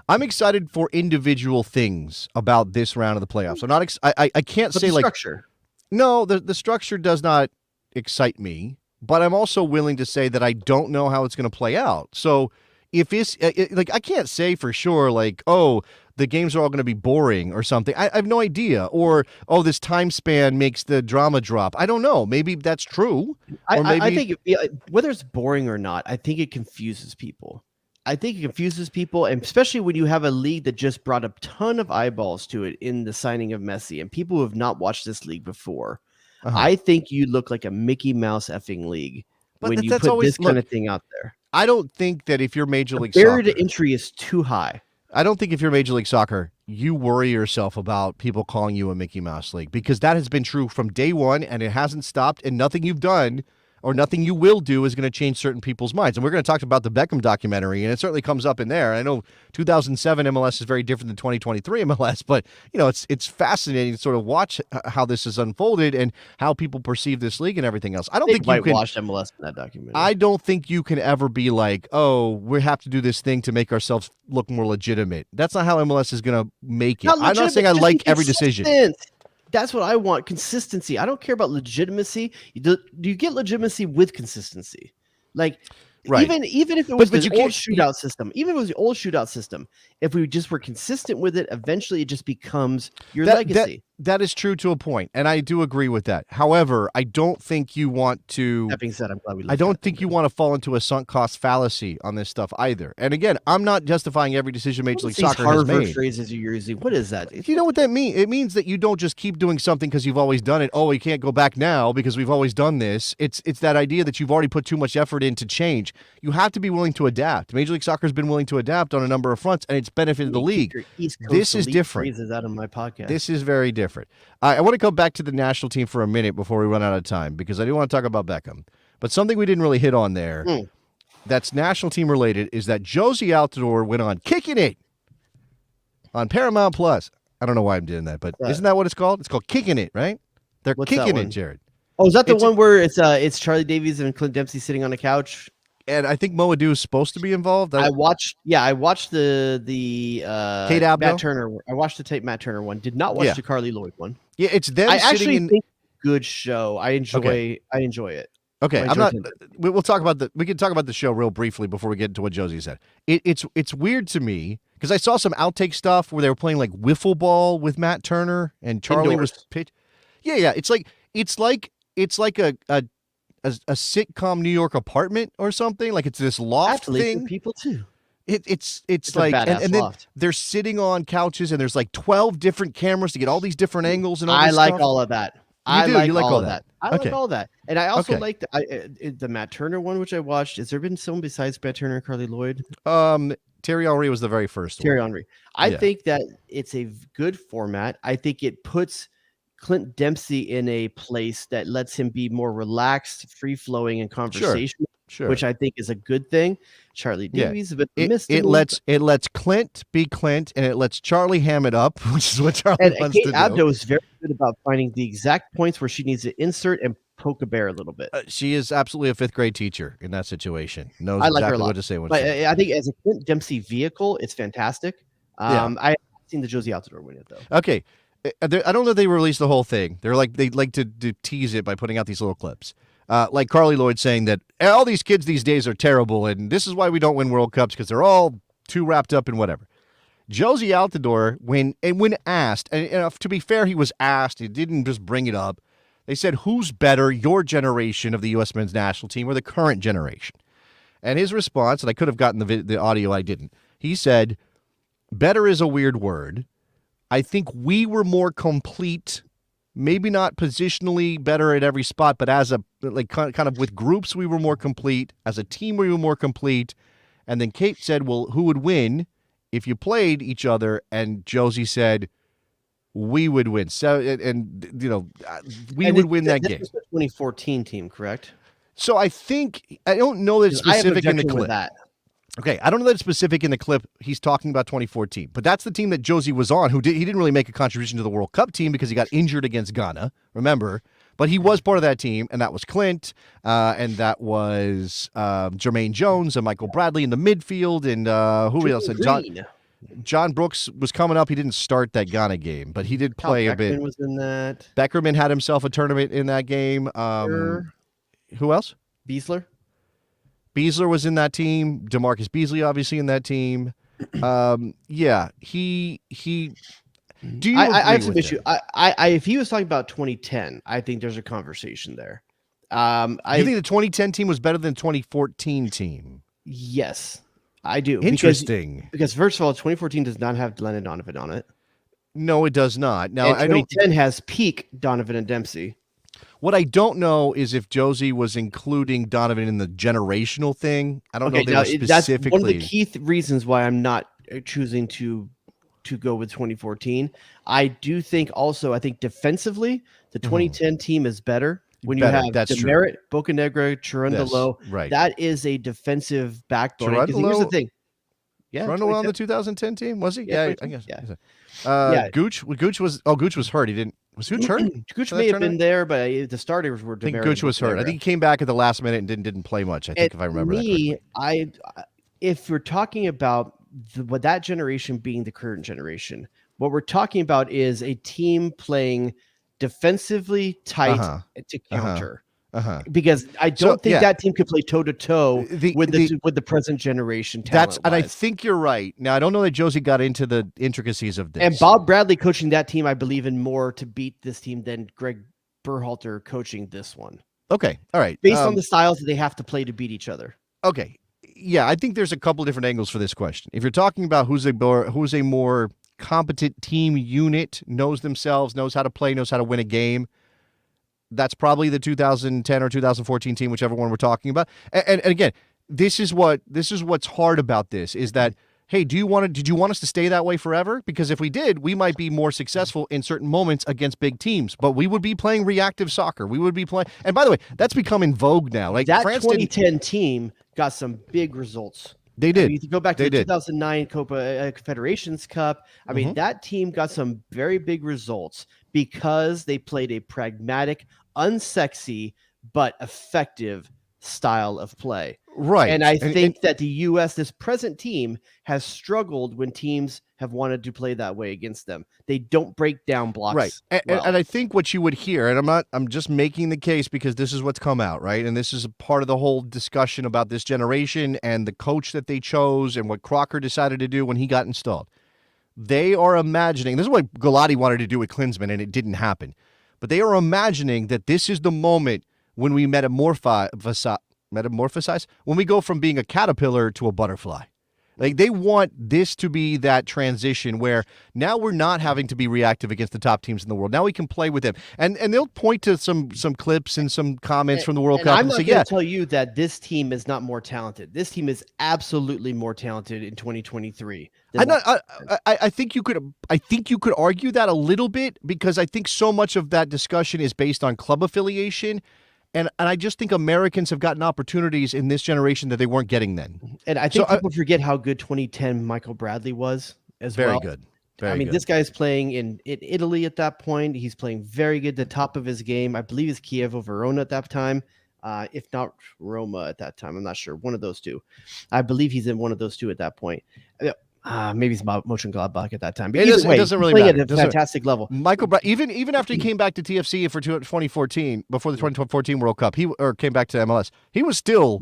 I'm excited for individual things about this round of the playoffs. I'm not. I can't say like structure. No, the structure does not excite me, but I'm also willing to say that I don't know how it's going to play out. So, if it's like, I can't say for sure, like, oh, the games are all going to be boring or something. I have no idea. Or, oh, this time span makes the drama drop. I don't know. Maybe that's true. I think whether it's boring or not, I think it confuses people. And especially when you have a league that just brought a ton of eyeballs to it in the signing of Messi, and people who have not watched this league before. I think you look like a Mickey Mouse effing league when you put this kind of thing out there. I don't think that if you're Major League Soccer, barrier to entry is too high. I don't think if you're Major League Soccer, you worry yourself about people calling you a Mickey Mouse league, because that has been true from day one, and it hasn't stopped, and nothing you've done or nothing you will do is going to change certain people's minds. And we're going to talk about the Beckham documentary, and it certainly comes up in there. I know 2007 MLS is very different than 2023 MLS, but it's fascinating to sort of watch how this has unfolded and how people perceive this league and everything else. I don't think you can watch MLS in that documentary. I don't think you can ever be like, oh, we have to do this thing to make ourselves look more legitimate. That's not how MLS is going to make it. I'm not saying I like every decision. That's what I want. Consistency. I don't care about legitimacy. Do you get legitimacy with consistency? Like, right. Even if it was the old shootout system, if we just were consistent with it, eventually it just becomes your legacy. That is true to a point, and I do agree with that. However, I don't think you want to. That being said, I'm glad we. I don't think you want to fall into a sunk cost fallacy on this stuff either. And again, I'm not justifying every decision Major League Soccer has made. Phrases you're using. What is that? You know what that means? It means that you don't just keep doing something because you've always done it. Oh, we can't go back now because we've always done this. It's that idea that you've already put too much effort in to change. You have to be willing to adapt. Major League Soccer has been willing to adapt on a number of fronts, and it's benefited the league. This is different. Phrases out of my podcast. This is very different. I want to go back to the national team for a minute before we run out of time because I do want to talk about Beckham. But something we didn't really hit on there that's national team related is that Jozy Altidore went on Kicking It on Paramount Plus. I don't know why I'm doing that, but isn't that what it's called? It's called Kicking It, right? They're kicking it, Jared. Oh, is that the one where it's Charlie Davies and Clint Dempsey sitting on a couch? And I think Mo Adu is supposed to be involved. I watched the Kate Abdo? Matt Turner. I watched the Matt Turner one. Did not watch the Carly Lloyd one. Yeah, it's them. I sitting actually in... think good show. I enjoy it. Okay, I'm not. We'll talk about the. We can talk about the show real briefly before we get into what Jozy said. It's weird to me because I saw some outtake stuff where they were playing like wiffle ball with Matt Turner and Charlie was pitch. Yeah. It's like a sitcom New York apartment or something. Like it's this loft thing. People too. It's like and then loft. They're sitting on couches and there's like 12 different cameras to get all these different angles and all this I like stuff. all of that. You like all that. I like all that. And I also like the Matt Turner one, which I watched. Has there been someone besides Matt Turner and Carly Lloyd? Terry Henry was the very first Terry one. Henry. I think that it's a good format. I think it puts Clint Dempsey in a place that lets him be more relaxed, free-flowing in conversation, which I think is a good thing. Charlie Davies, but it lets Clint be Clint, and it lets Charlie ham it up, which is what Charlie wants Kate to do. Abdo is very good about finding the exact points where she needs to insert and poke a bear a little bit. She is absolutely a fifth grade teacher in that situation. Knows I like exactly her a lot. what to say. But I think as a Clint Dempsey vehicle, it's fantastic. I haven't seen the Jozy Altidore win it though. Okay. I don't know if they released the whole thing. They like to tease it by putting out these little clips. Like Carly Lloyd saying that all these kids these days are terrible, and this is why we don't win World Cups because they're all too wrapped up in whatever. Jozy Altidore, when asked, and to be fair, he was asked. He didn't just bring it up. They said, "Who's better, your generation of the U.S. men's national team or the current generation?" And his response, and I could have gotten the audio, I didn't. He said, "Better is a weird word. I think we were more complete." Maybe not positionally better at every spot, but as kind of with groups, we were more complete. As a team, we were more complete. And then Kate said, well, who would win if you played each other? And Jozy said, we would win. So, we would win that game. This was the 2014 team, correct? So I don't know that it's specific in the clip. Okay, I don't know that it's specific in the clip. He's talking about 2014, but that's the team that Jozy was on. He didn't really make a contribution to the World Cup team because he got injured against Ghana. Remember, but he was part of that team, and that was Clint, and that was Jermaine Jones and Michael Bradley in the midfield, and who else? John Brooks was coming up. He didn't start that Ghana game, but he did play a bit. Was in that. Beckerman had himself a tournament in that game. Who else? Beasler was in that team. DeMarcus Beasley, obviously, in that team. He. Do you? I have some issue. If he was talking about 2010, I think there's a conversation there. You think the 2010 team was better than the 2014 team? Yes, I do. Interesting. Because first of all, 2014 does not have Lennon Donovan on it. No, it does not. Now, and 2010 has peak Donovan and Dempsey. What I don't know is if Jozy was including Donovan in the generational thing. I don't know if they were specifically. That's one of the key reasons why I'm not choosing to go with 2014. I do think also, I think defensively, the 2010 team is better. When you have Demerit, Bocanegra, Cherundolo, right. That is a defensive backbone. Here's the thing. Yeah, Cherundolo on the 2010 team, was he? Yeah, I guess. Yeah. Gooch was hurt. He didn't. Was Gooch hurt? Gooch may have been there, but the starters were. I think Gooch was hurt. I think he came back at the last minute and didn't play much. I think if I remember that. If we're talking about that generation being the current generation, what we're talking about is a team playing defensively tight to counter. because I don't think that team could play toe to toe with the present generation talent. And I think you're right. Now I don't know that Jozy got into the intricacies of this. And Bob Bradley coaching that team, I believe in more to beat this team than Greg Berhalter coaching this one. Okay, all right. Based on the styles that they have to play to beat each other. Okay, yeah, I think there's a couple different angles for this question. If you're talking about who's a more competent team unit, knows themselves, knows how to play, knows how to win a game, that's probably the 2010 or 2014 team, whichever one we're talking about. And again, this is what's hard about this is that, hey, did you want us to stay that way forever? Because if we did, we might be more successful in certain moments against big teams, but we would be playing reactive soccer. We would be playing, and by the way, that's become in vogue now. Like that France 2010 team got some big results. They did. I mean, you go back to the 2009 Copa Confederations Cup. I mean, that team got some very big results because they played a pragmatic, unsexy, but effective style of play. Right. And I think that the U.S., this present team, has struggled when teams have wanted to play that way against them. They don't break down blocks. Right. And I think what you would hear, and I'm just making the case because this is what's come out, right? And this is a part of the whole discussion about this generation and the coach that they chose and what Crocker decided to do when he got installed. They are imagining, this is what Galati wanted to do with Klinsmann, and it didn't happen. But they are imagining that this is the moment when we metamorphosize, when we go from being a caterpillar to a butterfly. Like they want this to be that transition where now we're not having to be reactive against the top teams in the world. Now we can play with them. And they'll point to some clips and some comments from the World Cup and say, I'm not going to tell you that this team is not more talented. This team is absolutely more talented in 2023. I think you could argue that a little bit because I think so much of that discussion is based on club affiliation. And I just think Americans have gotten opportunities in this generation that they weren't getting then. And I think people forget how good 2010 Michael Bradley was as well. Very good. Very good. This guy's playing in Italy at that point. He's playing very good, the top of his game. I believe it's Chievo Verona at that time, if not Roma at that time. I'm not sure. One of those two. I believe he's in one of those two at that point. Maybe it's Mönchengladbach at that time. But it doesn't really matter. At a fantastic level. Michael, even after he came back to TFC for 2014, before the 2014 World Cup, came back to MLS, he was still,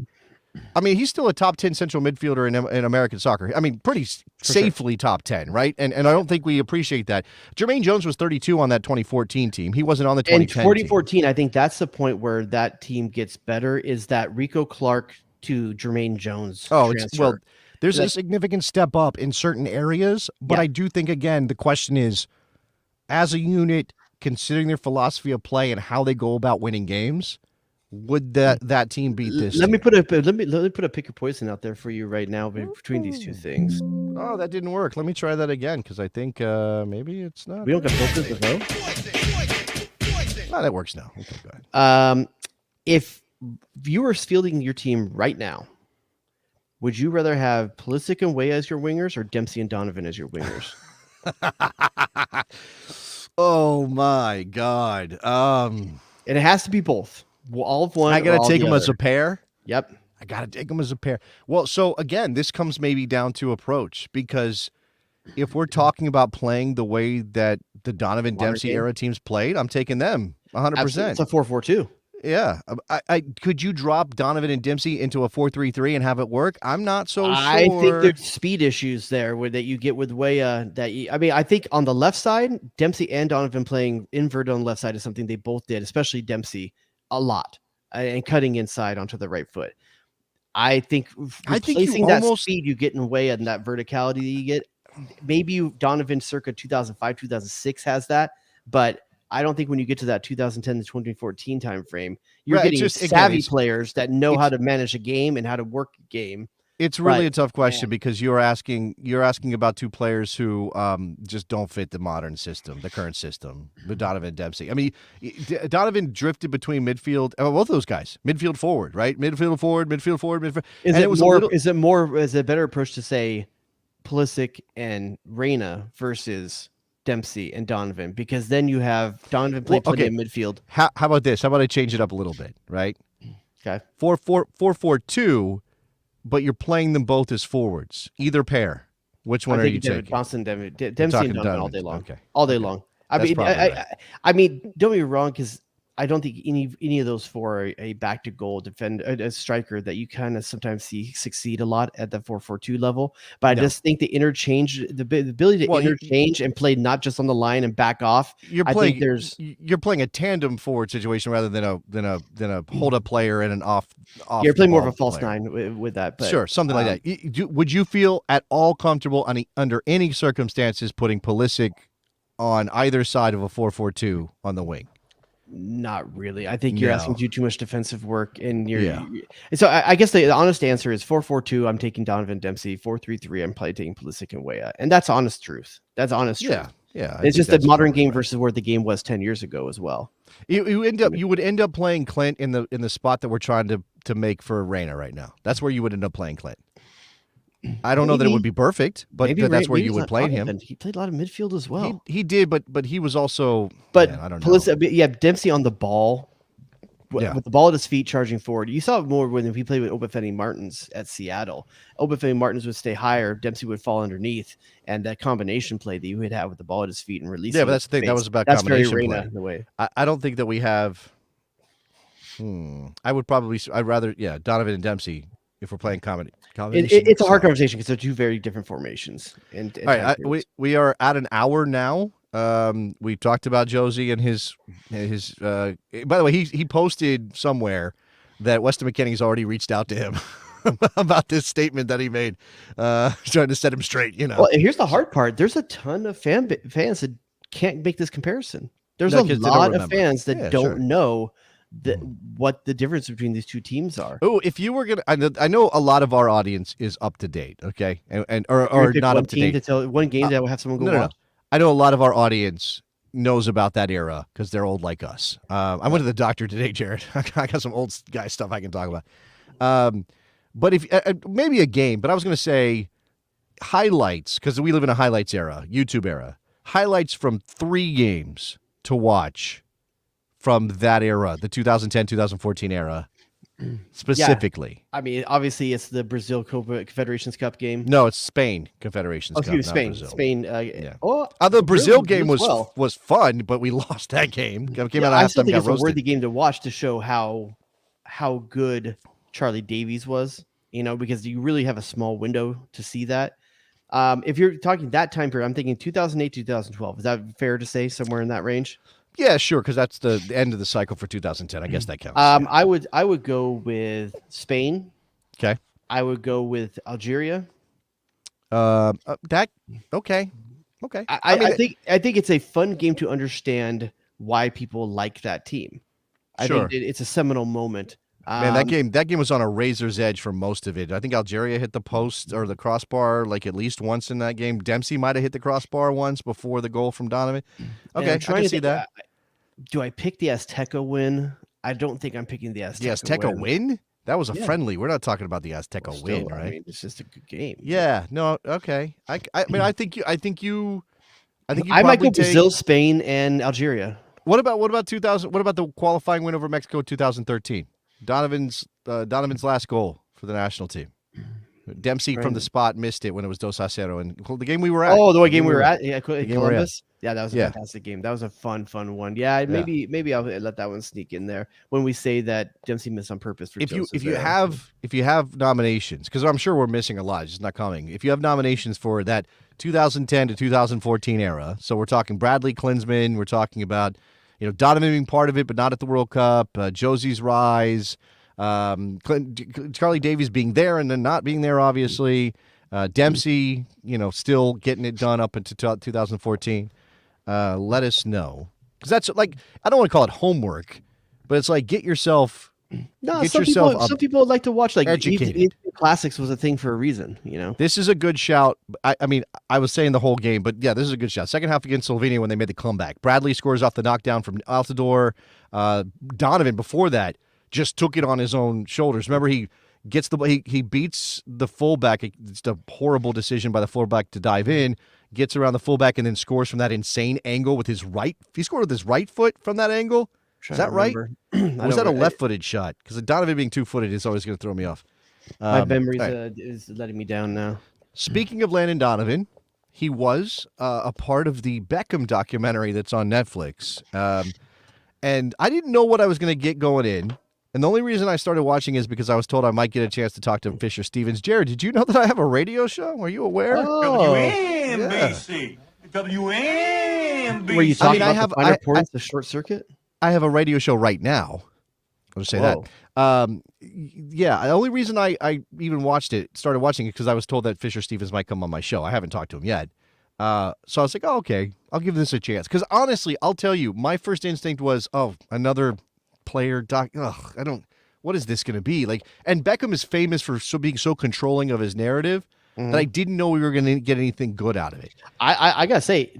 he's still a top 10 central midfielder in American soccer. I mean, pretty safely top 10, right? And I don't think we appreciate that. Jermaine Jones was 32 on that 2014 team. He wasn't on the 2010 In 2014, team. I think that's the point where that team gets better, is that Rico Clark to Jermaine Jones transfer. There's a significant step up in certain areas, but I do think, again, the question is, as a unit, considering their philosophy of play and how they go about winning games, would that team beat this? Let me put a pick your poison out there for you right now between these two things. Oh, that didn't work. Let me try that again because I think maybe it's not. We don't get filters to vote. No, that works now. Okay, go ahead. If you were fielding your team right now, would you rather have Pulisic and Weah as your wingers or Dempsey and Donovan as your wingers? Oh my God! And it has to be both. All of one. I gotta take them as a pair. Yep. I gotta take them as a pair. Well, so again, this comes maybe down to approach because if we're talking about playing the way that the Donovan Dempsey era teams played, I'm taking them 100%. It's a 4-4-2. Yeah. Could you drop Donovan and Dempsey into a 4-3-3 and have it work? I'm not so sure. I think there's speed issues there that you get with Weah. I think on the left side, Dempsey and Donovan playing inverted on the left side is something they both did, especially Dempsey, a lot, and cutting inside onto the right foot. I think replacing that speed you get in Weah and that verticality that you get, maybe Donovan circa 2005, 2006 has that, but I don't think when you get to that 2010 to 2014 time frame, you're getting savvy players that know how to manage a game and how to work a game. It's really a tough question because you're asking about two players who just don't fit the modern system, the current system, the Donovan and Dempsey. I mean, Donovan drifted between midfield, both of those guys, midfield forward, right? Midfield forward, midfield forward, midfield. Is it a better approach to say Pulisic and Reyna versus Dempsey and Donovan, because then you have Donovan play plenty in midfield. How about this? How about I change it up a little bit, right? Okay. 4-4-2, but you're playing them both as forwards, either pair. Which one are you taking? Dempsey and Donovan all day long. Okay. All day long. I mean, don't get me wrong, because I don't think any of those four are a back to goal a striker that you kind of sometimes see succeed a lot at the 4-4-2 level. But I just think the ability to interchange and play not just on the line and back off. You're playing a tandem forward situation rather than a hold up player and an off. You're playing more of a false nine with that. But, sure, something like that. Would you feel at all comfortable under any circumstances putting Pulisic on either side of a 4-4-2 on the wing? Not really. I think you're asking to do too much defensive work, and so I guess the honest answer is 4-4-2. I'm taking Donovan Dempsey. 4-3-3. I'm probably taking Pulisic and Weah, and that's honest truth. That's honest truth. Yeah. It's just a modern game versus where the game was 10 years ago as well. You would end up playing Clint in the spot that we're trying to make for Reyna right now. That's where you would end up playing Clint. I don't know that it would be perfect, but that's where you would play him. He played a lot of midfield as well. He did, but he was also. But I don't know. Dempsey on the ball, with the ball at his feet, charging forward. You saw it more when he played with Obafemi Martins at Seattle. Obafemi Martins would stay higher, Dempsey would fall underneath, and that combination play that you would have with the ball at his feet and releasing. Yeah, but that's the thing. That was about combination very play. Reyna in the way. I don't think that we have. I'd rather Donovan and Dempsey if we're playing combination. It's a hard conversation because they're two very different formations. All right, we are at an hour now. We talked about Jozy and his. By the way, he posted somewhere that Weston McKennie's already reached out to him about this statement that he made, trying to set him straight. Well, here's the hard part: there's a ton of fans that can't make this comparison. There's a lot of fans that don't know what the difference between these two teams are. Oh, if you were I know a lot of our audience is up to date, okay, or not up to date. One game that will have someone go watch. No. I know a lot of our audience knows about that era because they're old like us. I went to the doctor today, Jared. I got some old guy stuff I can talk about. But if maybe a game, but I was going to say highlights because we live in a highlights era, YouTube era. Highlights from 3 games to watch from that era, the 2010-2014 era, specifically. Yeah. I mean, obviously, it's the Brazil Confederations Cup game. No, it's Spain Confederations Cup. Spain. The Brazil game was fun, but we lost that game. Came out I still halftime, think it's got roasted. a worthy game to watch to show how good Charlie Davies was. Because you really have a small window to see that. If you're talking that time period, I'm thinking 2008, 2012. Is that fair to say, somewhere in that range? Yeah, sure, because that's the end of the cycle for 2010. I guess that counts. I would go with Spain. Okay. I would go with Algeria. Okay. I think it's a fun game to understand why people like that team. I think it's a seminal moment. Man, that game was on a razor's edge for most of it. I think Algeria hit the post or the crossbar like at least once in that game. Dempsey might have hit the crossbar once before the goal from Donovan. Okay, I can see that. Do I pick the Azteca win? I don't think I'm picking the Azteca. The Azteca win? That was a friendly. We're not talking about the Azteca win, right? I mean, it's just a good game. Yeah. No. Okay. I mean, I think you. I might go Brazil, Spain, and Algeria. What about 2000? What about the qualifying win over Mexico 2013? Donovan's last goal for the national team. Dempsey from the spot missed it when it was 2-0 and the game we were at. Oh, the game we were at. Yeah, Columbus. Yeah, that was a fantastic game. That was a fun one. Yeah, maybe I'll let that one sneak in there when we say that Dempsey missed on purpose. For if you have nominations, because I'm sure we're missing a lot, it's just not coming. If you have nominations for that 2010 to 2014 era, so we're talking Bradley Klinsmann, we're talking about Donovan being part of it, but not at the World Cup. Jozy's rise. Charlie Davies being there and then not being there, obviously. Dempsey, still getting it done up until 2014. Let us know. Because that's like, I don't want to call it homework, but it's like get yourself. No, some people would like to watch educated. Classics was a thing for a reason, This is a good shout. I mean, I was saying the whole game, but yeah, this is a good shout. Second half against Slovenia when they made the comeback. Bradley scores off the knockdown from Altidore. Donovan before that just took it on his own shoulders. Remember, he beats the fullback. It's a horrible decision by the fullback to dive in. Gets around the fullback and then scores from that insane angle with his right. He scored with his right foot from that angle. Is that right? Or was that a left-footed shot? Because Donovan being two-footed is always going to throw me off. My memory is letting me down now. Speaking of Landon Donovan, he was a part of the Beckham documentary that's on Netflix. And I didn't know what I was going to get going in. And the only reason I started watching is because I was told I might get a chance to talk to Fisher Stevens. Jared, did you know that I have a radio show? Are you aware? WNBC. WNBC. Were you talking about have- the finer I- points, the short circuit? I have a radio show right now. I'll just say Whoa. that. Yeah, the only reason I even started watching it because I was told that Fisher Stevens might come on my show. I haven't talked to him yet. So I was like, oh, okay, I'll give this a chance. Because honestly, I'll tell you, my first instinct was, oh, another player what is this going to be? Like, and Beckham is famous for being so controlling of his narrative that I didn't know we were going to get anything good out of it. I gotta say,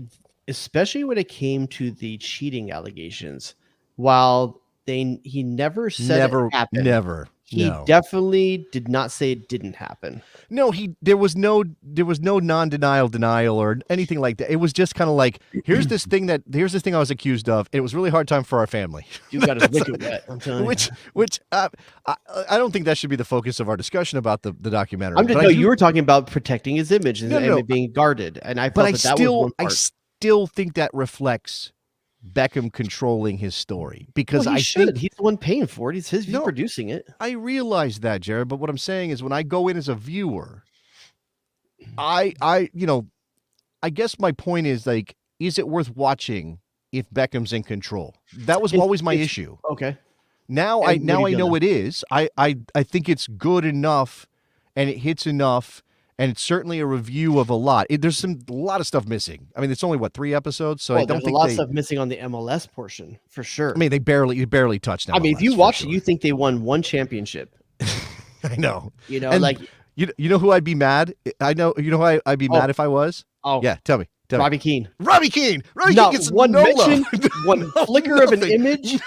especially when it came to the cheating allegations, while he never said it happened. Never. He No. definitely did not say it didn't happen. No, there was no non-denial denial or anything like that. It was just kind of like, here's this thing I was accused of. It was a really hard time for our family. You got his wicked wet. I'm telling you. Which I don't think that should be the focus of our discussion about the documentary. You were talking about protecting his image and it being guarded, and I felt that was one I part. still think that reflects Beckham controlling his story because Well, I should. think He's the one paying for it. He's producing it. I realize that, Jared, but what I'm saying is when I go in as a viewer, I guess my point is like, is it worth watching if Beckham's in control? That was always my issue. Okay. Now I know it is. I think it's good enough and it hits enough. And it's certainly a review of a lot. There's a lot of stuff missing. I mean, it's only 3 episodes, so I don't think a lot of stuff missing on the MLS portion for sure. I mean, they barely touched MLS. I mean, if you watch it, you think they won one championship. I know. And like you know who I'd be mad? I'd be mad if I was. Oh yeah, tell me. Robbie Keane. Robbie Keane Not gets one no mention, love. one flicker of an image.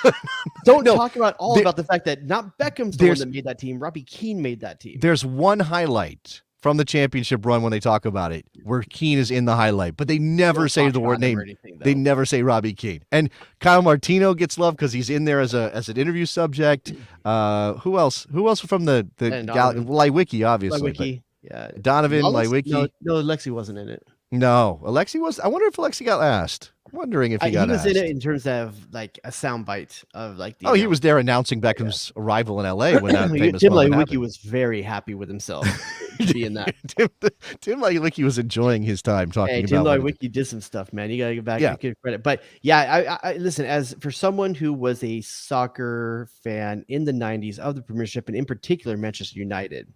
Don't talk about the fact that not Beckham's the one that made that team. Robbie Keane made that team. There's one highlight from the championship run when they talk about it where Keane is in the highlight, but they never say the word name. They never say Robbie Keane. And Kyle Martino gets love because he's in there as an interview subject. Who else? Who else from the Lewicki, obviously. Lewicki, yeah. Donovan, Lewicki. No, Alexi wasn't in it. No, Alexi was. I wonder if Alexi got asked. I'm wondering if he got asked. He was in it in terms of like a soundbite of like the. Oh, he was there announcing Beckham's arrival in LA when that famous Tim moment Lewicki happened. was very happy with himself to be in that. Tim Lewicki was enjoying his time talking about. Tim Lewicki did some stuff, man. You gotta get back and give credit. But yeah, I listen, as for someone who was a soccer fan in the '90s of the Premiership and in particular Manchester United.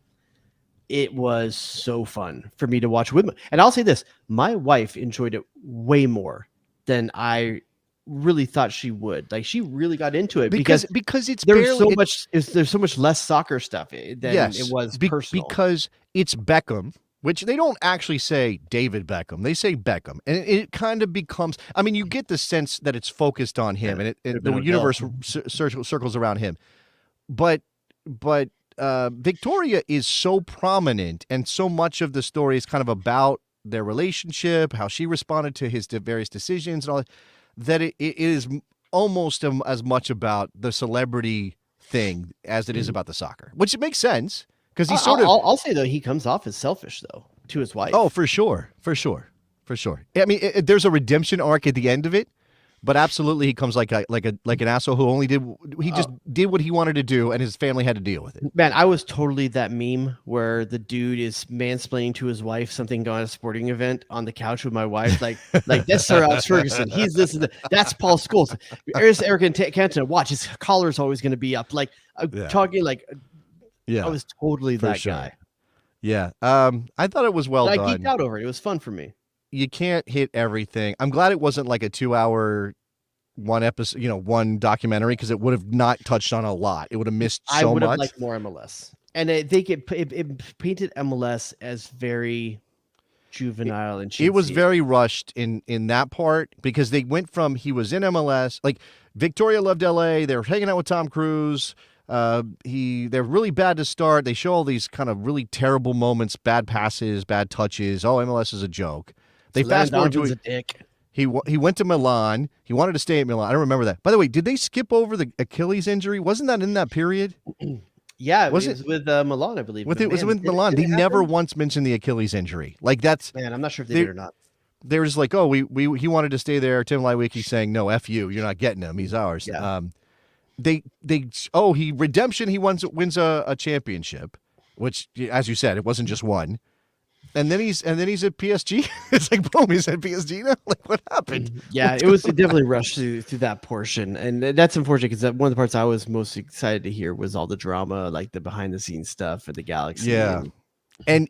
It was so fun for me to watch with me. And I'll say this, my wife enjoyed it way more than I really thought she would. Like she really got into it because there's so much less soccer stuff than it was personal. Because it's Beckham, which they don't actually say David Beckham. They say Beckham. And it kind of becomes, I mean, you get the sense that it's focused on him and the universe circles around him. But Victoria is so prominent and so much of the story is kind of about their relationship, how she responded to his various decisions and all that it is almost as much about the celebrity thing as it is about the soccer, which it makes sense because he's I'll say though, he comes off as selfish though to his wife. Oh, for sure. I mean, there's a redemption arc at the end of it. But absolutely, he comes like an asshole who just did what he wanted to do, and his family had to deal with it. Man, I was totally that meme where the dude is mansplaining to his wife something going at a sporting event on the couch with my wife, like that's Sir Alex Ferguson. He's this and that's Paul Scholes. There's Eric Cantona. Watch, his collar's always going to be up. Talking like, I was totally that guy. Yeah, I thought it was well done. I geeked out over it. It was fun for me. You can't hit everything. I'm glad it wasn't like a 2-hour one episode, one documentary, because it would have not touched on a lot. It would have missed so much. I would have liked more MLS. And I think it painted MLS as very juvenile and cheesy. It was very rushed in that part because they went from he was in MLS, like Victoria loved LA, they were hanging out with Tom Cruise. They're really bad to start. They show all these kind of really terrible moments, bad passes, bad touches. Oh, MLS is a joke. They fast forward to a dick. He went to Milan. He wanted to stay at Milan. I don't remember that. By the way, did they skip over the Achilles injury? Wasn't that in that period? Yeah, it was with Milan, I believe. It was with Milan. They never once mentioned the Achilles injury. Like that's man. I'm not sure if they did or not. they were just like, oh, he wanted to stay there. Tim Leiweke saying, no, F you, you're not getting him. He's ours. Yeah. He redemption. He wins a championship, which, as you said, it wasn't just one. And then he's at PSG. It's like, boom, he's at PSG now. Like, what happened? Yeah, it was definitely rushed through that portion, and that's unfortunate because one of the parts I was most excited to hear was all the drama, like the behind the scenes stuff at the Galaxy. Yeah, and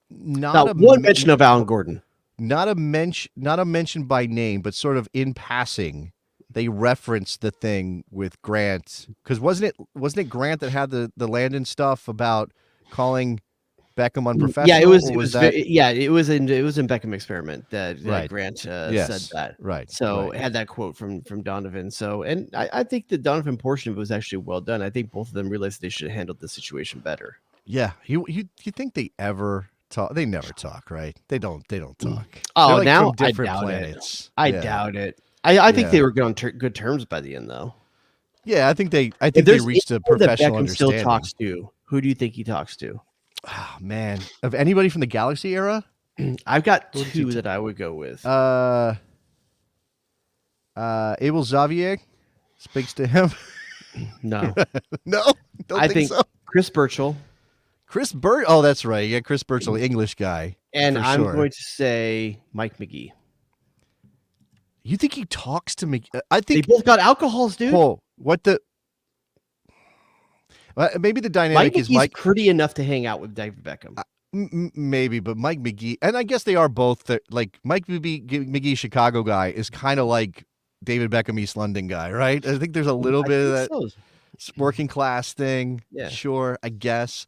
not one mention of Alan Gordon. Not a mention by name, but sort of in passing, they referenced the thing with Grant, because wasn't it Grant that had the Landon stuff about calling Beckham unprofessional? Yeah, it was in Beckham Experiment that Right. Grant said that. Right. So right. it had that quote from Donovan. So, and I think the Donovan portion of it was actually well done. I think both of them realized they should have handled the situation better. Yeah, you think they ever talk? They never talk, right? They don't talk. Oh, They're like now from different I doubt planets. it. I Yeah. doubt it. I think Yeah. they were on good terms by the end, though. Yeah, I think they There's reached a anyone that professional Beckham understanding. still talks to. Who do you think he talks to? Oh, man, of anybody from the Galaxy era? I've got Who did you two that I would go with. Abel Xavier speaks to him. No, No, don't I think think so. Chris Burchill, Chris Burt. Oh, that's right. Yeah, Chris Burchill, English guy. and for I'm sure. going to say Mike McGee. You think he talks to me? I They think. both got alcohols, dude. Whoa, what the? Maybe the dynamic Mike is McGee's Mike. pretty enough to hang out with David Beckham. Maybe, but Mike McGee, and I guess they are both like Mike McGee, Chicago guy, is kind of like David Beckham, East London guy, right? I think there's a little bit of that working class thing. Yeah. Sure, I guess.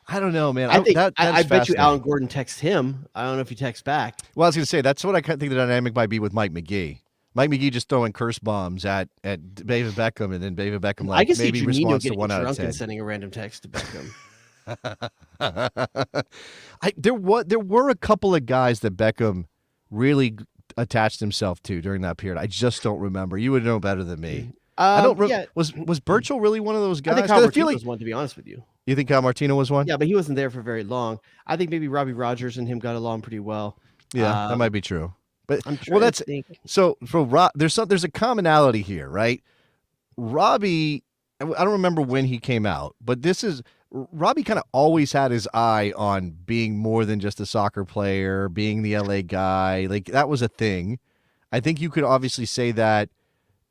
I don't know, man. I think that I is bet you fascinating. Alan Gordon texts him. I don't know if he texts back. Well, I was going to say that's what I think the dynamic might be with Mike McGee. Mike McGee just throwing curse bombs at David Beckham, and then David Beckham I can see maybe Juninho responds to getting 1 out of drunk 10. and sending a random text to Beckham. There were a couple of guys that Beckham really attached himself to during that period. I just don't remember. You would know better than me. I don't. Yeah. Was Burchill really one of those guys? I think 'Cause Kyle I Martino feel like was one, to be honest with you. you think Kyle Martino was one. Yeah, but he wasn't there for very long. I think maybe Robbie Rogers and him got along pretty well. Yeah, that might be true. But I'm trying well, to think. so for there's a commonality here, right? Robbie, I don't remember when he came out, but Robbie kind of always had his eye on being more than just a soccer player, being the LA guy. Like that was a thing. I think you could obviously say that,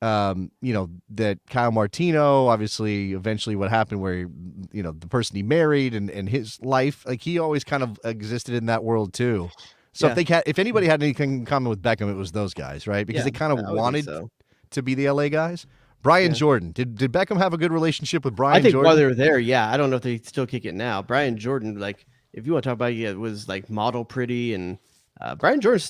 that Kyle Martino, obviously, eventually what happened where, the person he married and his life, like he always kind of existed in that world too. So if anybody had anything in common with Beckham, it was those guys, right? Because they kind of wanted to be the LA guys. Brian Jordan. Did Beckham have a good relationship with Brian I think Jordan? while they were there, yeah. I don't know if they still kick it now. Brian Jordan, like, if you want to talk about it, was like model pretty, and Brian Jordan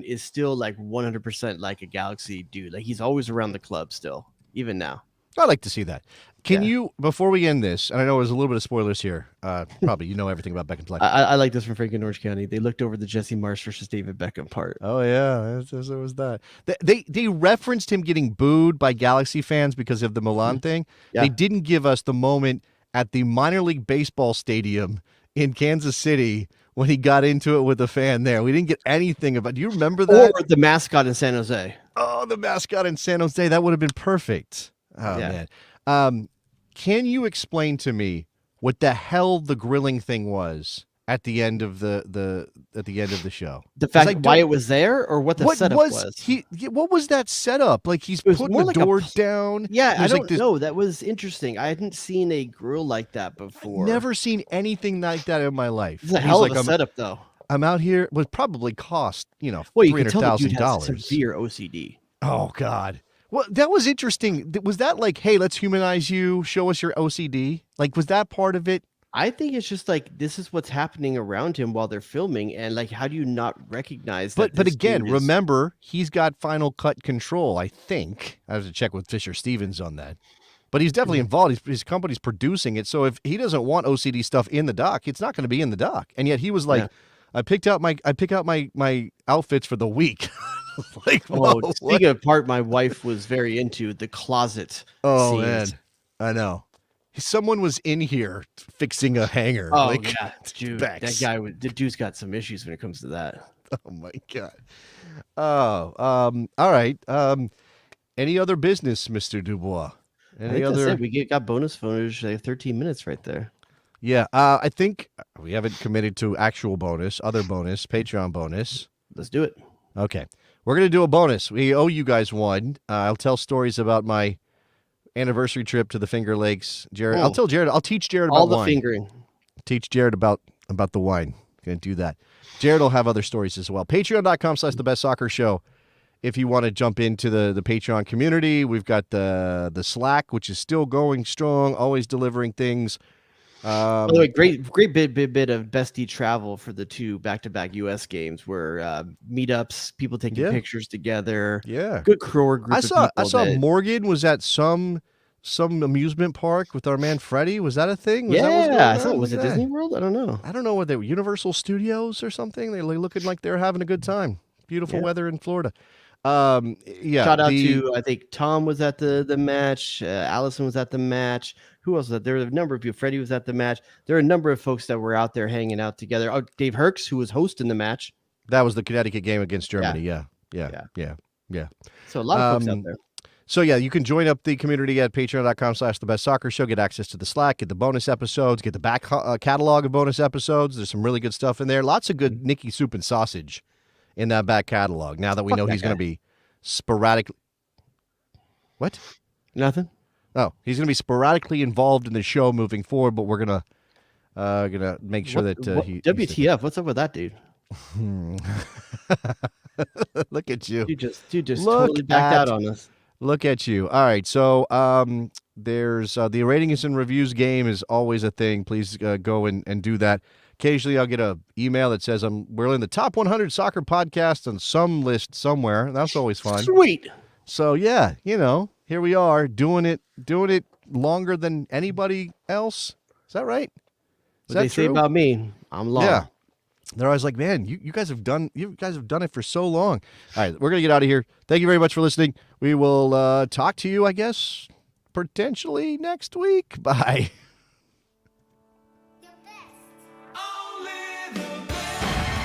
is still like 100% like a Galaxy dude. Like he's always around the club still, even now. I'd like to see that. Can you, before we end this, and I know there's a little bit of spoilers here, probably you know everything about Beckham's life. I like this from Frank in Orange County. They looked over the Jesse Marsh versus David Beckham part. Oh yeah, there was that. They referenced him getting booed by Galaxy fans because of the Milan thing. Yeah. They didn't give us the moment at the minor league baseball stadium in Kansas City when he got into it with a fan there. We didn't get anything about. Do you remember that? Or the mascot in San Jose. Oh, the mascot in San Jose. That would have been perfect. Oh man. Can you explain to me what the hell the grilling thing was at the end of the show? The fact why it was there, or what the setup was? What was that setup? Like he's putting the door down. Yeah, I don't know. know. That was interesting. I hadn't seen a grill like that before. Never seen anything like that in my life. It's a hell of a setup, though. I'm out here. Would probably cost well, you can tell the dude has $300,000. severe OCD. Oh God. Well, that was interesting. Was that like, hey, let's humanize you, show us your OCD? Like, was that part of it? I think it's just like this is what's happening around him while they're filming, and like, how do you not recognize that? But again, remember, he's got Final Cut control. I think I have to check with Fisher Stevens on that. But he's definitely involved. His company's producing it. So if he doesn't want OCD stuff in the doc, it's not going to be in the doc. And yet he was like, I pick out my outfits for the week. Like, whoa, speaking of part, my wife was very into the closet. Oh scenes. man, I know. Someone was in here fixing a hanger. Oh like, yeah, dude, that guy. The dude's got some issues when it comes to that. Oh my God. Oh, all right. Any other business, Mr. Dubois? I think that's it. We got bonus footage, like 13 minutes right there. Yeah, I think we haven't committed to actual bonus, other bonus, Patreon bonus. Let's do it. Okay. We're going to do a bonus. We owe you guys one. I'll tell stories about my anniversary trip to the Finger Lakes. Jared, I'll teach Jared about all the wine. fingering. Teach Jared about the wine. Going to do that. Jared will have other stories as well. Patreon.com/thebestsoccershow. If you want to jump into the Patreon community, we've got the Slack, which is still going strong, always delivering things. By the way, great bit of bestie travel for the 2 back-to-back U.S. games, where meetups, people taking pictures together. Yeah, good core group. I saw Morgan was at some amusement park with our man Freddie. Was that a thing? I thought was it Disney World? I don't know. I don't know what they were. Universal Studios or something. They're looking like they're having a good time. Beautiful weather in Florida. Shout out to, I think Tom was at the match. Allison was at the match. Who else was that? There were a number of people. Freddie was at the match. There are a number of folks that were out there hanging out together. Oh, Dave Herx, who was hosting the match. That was the Connecticut game against Germany. Yeah. So a lot of folks out there. So yeah, you can join up the community at patreon.com/thebestsoccershow, get access to the Slack, get the bonus episodes, get the back catalog of bonus episodes. There's some really good stuff in there. Lots of good Nicky soup and sausage in that back catalog. Now that we know he's going to be sporadically. What? Nothing. Oh, he's going to be sporadically involved in the show moving forward, but we're gonna make sure that he. WTF? What's up with that dude? Look at you. You just totally backed out on us. Look at you. All right. So there's the ratings and reviews game is always a thing. Please go and do that. Occasionally I'll get an email that says we're in the top 100 soccer podcasts on some list somewhere. That's always fun. Sweet. So yeah, here we are doing it longer than anybody else. Is that right? What they say about me, I'm long. Yeah. They're always like, man, you guys have done it for so long. All right, we're gonna get out of here. Thank you very much for listening. We will talk to you, I guess, potentially next week. Bye.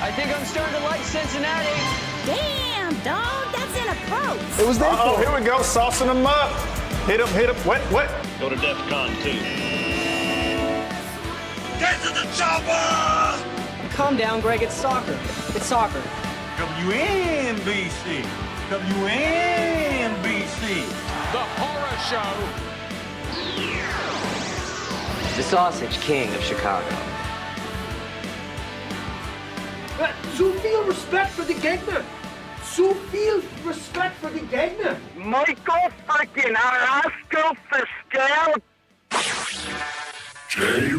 I think I'm starting to like Cincinnati. Damn, dog, that's in a approach. It was there. Oh, here we go, saucing them up. Hit them, what? Go to DEFCON 2. Get to the chopper! Calm down, Greg. It's soccer. It's soccer. WNBC. WNBC. The Horror Show. The Sausage King of Chicago. Zu viel Respekt für die Gegner. Zu viel Respekt für die Gegner. Michael freaking Arasco Fiscal. J.